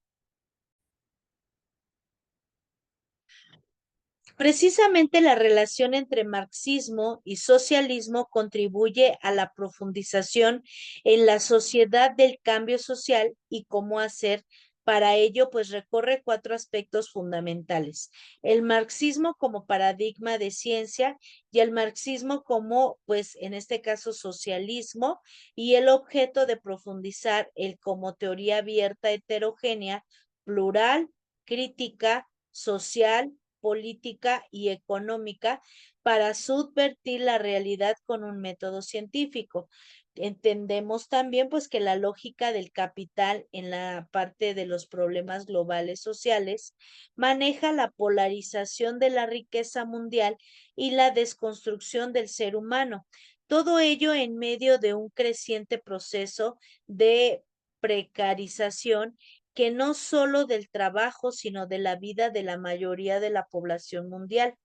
Precisamente la relación entre marxismo y socialismo contribuye a la profundización en la sociedad del cambio social y cómo hacer. Para ello, pues recorre cuatro aspectos fundamentales: el marxismo como paradigma de ciencia y el marxismo como, pues en este caso, socialismo, y el objeto de profundizar el como teoría abierta, heterogénea, plural, crítica, social, política y económica para subvertir la realidad con un método científico. Entendemos también pues que la lógica del capital en la parte de los problemas globales sociales maneja la polarización de la riqueza mundial y la desconstrucción del ser humano. Todo ello en medio de un creciente proceso de precarización que no solo del trabajo, sino de la vida de la mayoría de la población mundial.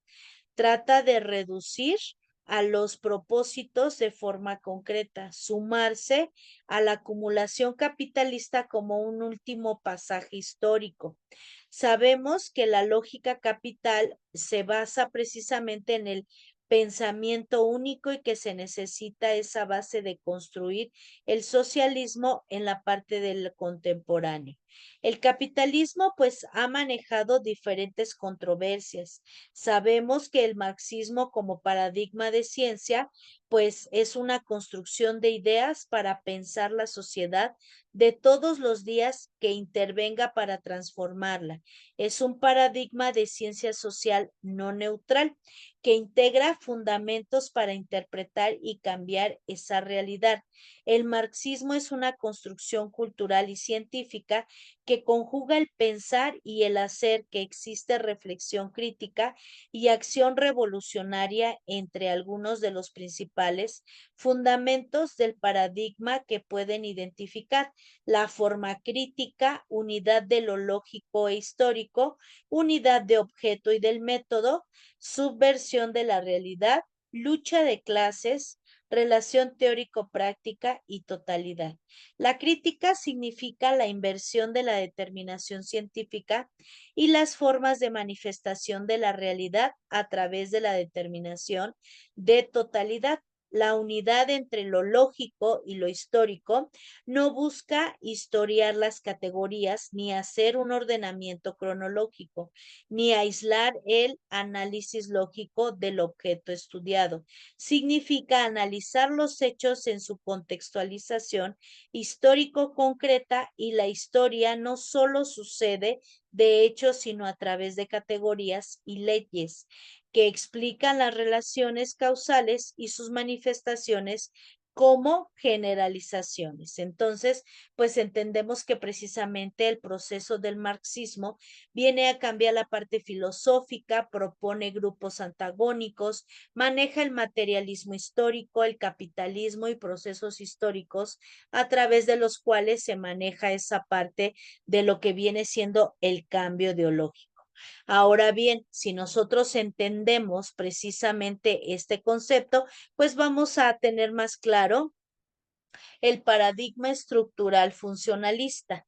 Trata de reducir a los propósitos de forma concreta, sumarse a la acumulación capitalista como un último pasaje histórico. Sabemos que la lógica capital se basa precisamente en el pensamiento único y que se necesita esa base de construir el socialismo en la parte del contemporáneo. El capitalismo pues ha manejado diferentes controversias. Sabemos que el marxismo como paradigma de ciencia pues es una construcción de ideas para pensar la sociedad de todos los días que intervenga para transformarla. Es un paradigma de ciencia social no neutral que integra fundamentos para interpretar y cambiar esa realidad. El marxismo es una construcción cultural y científica que conjuga el pensar y el hacer, que existe reflexión crítica y acción revolucionaria entre algunos de los principales fundamentos del paradigma que pueden identificar: la forma crítica, unidad de lo lógico e histórico, unidad de objeto y del método, subversión de la realidad, lucha de clases, relación teórico-práctica y totalidad. La crítica significa la inversión de la determinación científica y las formas de manifestación de la realidad a través de la determinación de totalidad. La unidad entre lo lógico y lo histórico no busca historiar las categorías ni hacer un ordenamiento cronológico, ni aislar el análisis lógico del objeto estudiado. Significa analizar los hechos en su contextualización histórico concreta, y la historia no solo sucede de hecho, sino a través de categorías y leyes que explican las relaciones causales y sus manifestaciones como generalizaciones. Entonces, pues entendemos que precisamente el proceso del marxismo viene a cambiar la parte filosófica, propone grupos antagónicos, maneja el materialismo histórico, el capitalismo y procesos históricos a través de los cuales se maneja esa parte de lo que viene siendo el cambio ideológico. Ahora bien, si nosotros entendemos precisamente este concepto, pues vamos a tener más claro el paradigma estructural funcionalista,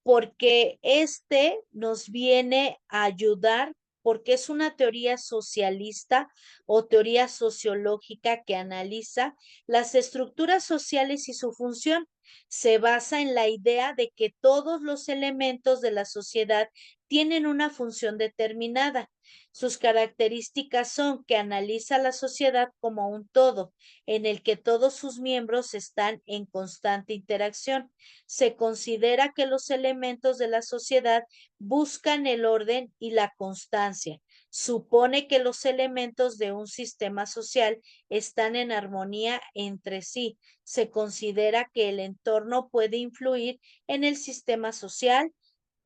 porque este nos viene a ayudar, porque es una teoría socialista o teoría sociológica que analiza las estructuras sociales y su función. Se basa en la idea de que todos los elementos de la sociedad tienen una función determinada. Sus características son que analiza la sociedad como un todo, en el que todos sus miembros están en constante interacción. Se considera que los elementos de la sociedad buscan el orden y la constancia. Supone que los elementos de un sistema social están en armonía entre sí. Se considera que el entorno puede influir en el sistema social,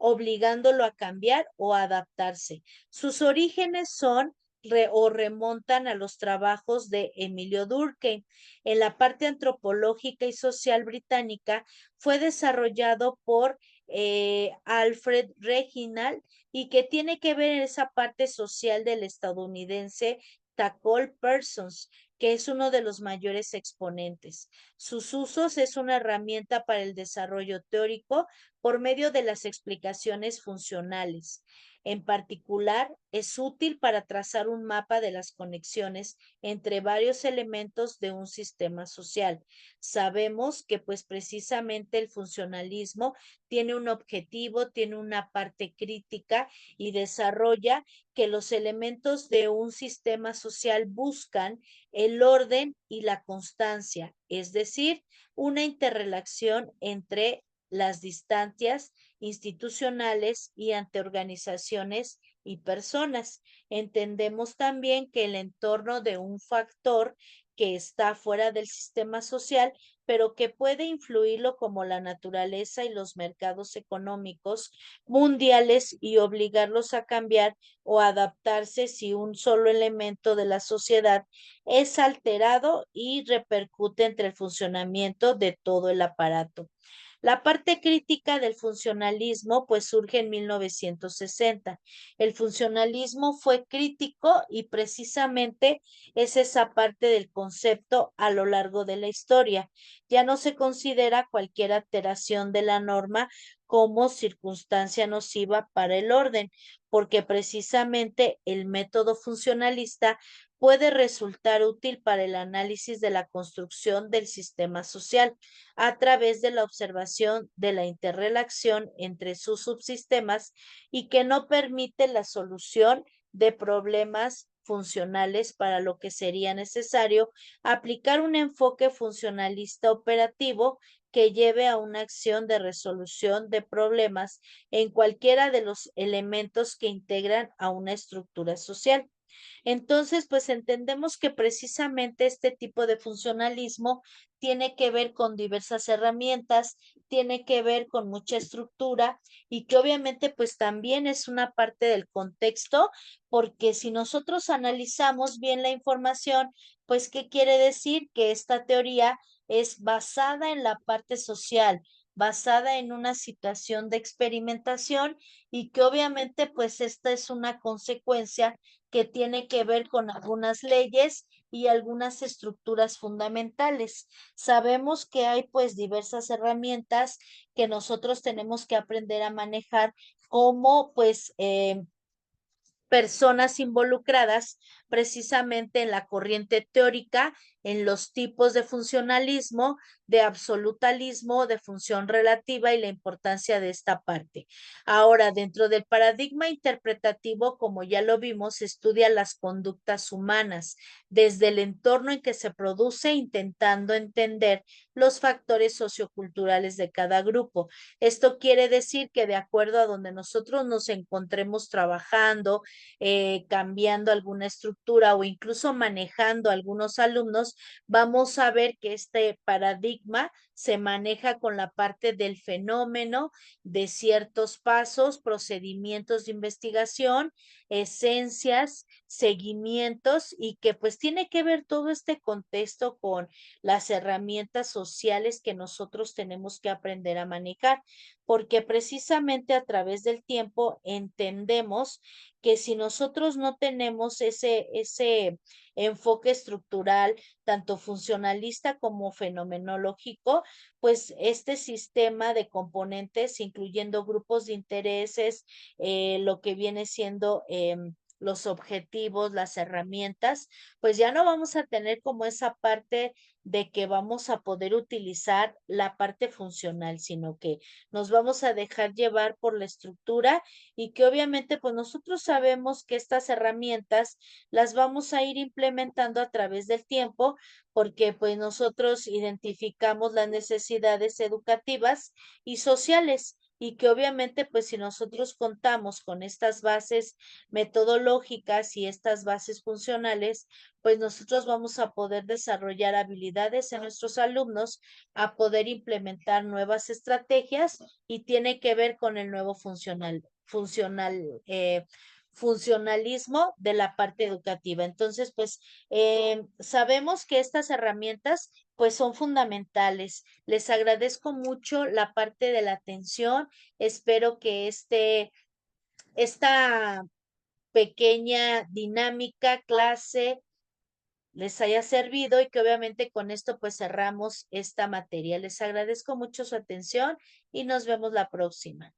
obligándolo a cambiar o a adaptarse. Sus orígenes son o remontan a los trabajos de Emilio Durkheim. En la parte antropológica y social británica fue desarrollado por Alfred Reginald, y que tiene que ver en esa parte social del estadounidense Tackle Parsons, que es uno de los mayores exponentes. Sus usos es una herramienta para el desarrollo teórico por medio de las explicaciones funcionales. En particular, es útil para trazar un mapa de las conexiones entre varios elementos de un sistema social. Sabemos que pues precisamente el funcionalismo tiene un objetivo, tiene una parte crítica y desarrolla que los elementos de un sistema social buscan el orden y la constancia, es decir, una interrelación entre las distancias institucionales y ante organizaciones y personas. Entendemos también que el entorno de un factor que está fuera del sistema social, pero que puede influirlo, como la naturaleza y los mercados económicos mundiales, y obligarlos a cambiar o adaptarse si un solo elemento de la sociedad es alterado y repercute entre el funcionamiento de todo el aparato. La parte crítica del funcionalismo pues surge en 1960. El funcionalismo fue crítico y precisamente es esa parte del concepto a lo largo de la historia. Ya no se considera cualquier alteración de la norma como circunstancia nociva para el orden, porque precisamente el método funcionalista puede resultar útil para el análisis de la construcción del sistema social a través de la observación de la interrelación entre sus subsistemas, y que no permite la solución de problemas funcionales, para lo que sería necesario aplicar un enfoque funcionalista operativo que lleve a una acción de resolución de problemas en cualquiera de los elementos que integran a una estructura social. Entonces, pues entendemos que precisamente este tipo de funcionalismo tiene que ver con diversas herramientas, tiene que ver con mucha estructura y que obviamente pues también es una parte del contexto, porque si nosotros analizamos bien la información, pues ¿qué quiere decir? Que esta teoría es basada en la parte social, basada en una situación de experimentación y que obviamente pues esta es una consecuencia que tiene que ver con algunas leyes y algunas estructuras fundamentales. Sabemos que hay pues diversas herramientas que nosotros tenemos que aprender a manejar como pues personas involucradas precisamente en la corriente teórica, en los tipos de funcionalismo, de absolutalismo, de función relativa y la importancia de esta parte. Ahora, dentro del paradigma interpretativo, como ya lo vimos, estudia las conductas humanas desde el entorno en que se produce, intentando entender los factores socioculturales de cada grupo. Esto quiere decir que de acuerdo a donde nosotros nos encontremos trabajando, cambiando alguna estructura o incluso manejando algunos alumnos, vamos a ver que este paradigma se maneja con la parte del fenómeno, de ciertos pasos, procedimientos de investigación, esencias, seguimientos y que pues tiene que ver todo este contexto con las herramientas sociales que nosotros tenemos que aprender a manejar, porque precisamente a través del tiempo entendemos que si nosotros no tenemos ese enfoque estructural, tanto funcionalista como fenomenológico, pues este sistema de componentes, incluyendo grupos de intereses, lo que viene siendo los objetivos, las herramientas, pues ya no vamos a tener como esa parte de que vamos a poder utilizar la parte funcional, sino que nos vamos a dejar llevar por la estructura y que obviamente pues nosotros sabemos que estas herramientas las vamos a ir implementando a través del tiempo porque pues nosotros identificamos las necesidades educativas y sociales y que obviamente pues si nosotros contamos con estas bases metodológicas y estas bases funcionales, pues nosotros vamos a poder desarrollar habilidades en nuestros alumnos, a poder implementar nuevas estrategias y tiene que ver con el nuevo funcionalismo de la parte educativa. Entonces, pues sabemos que estas herramientas pues son fundamentales. Les agradezco mucho la parte de la atención. Espero que esta pequeña dinámica, clase, les haya servido y que obviamente con esto pues cerramos esta materia. Les agradezco mucho su atención y nos vemos la próxima.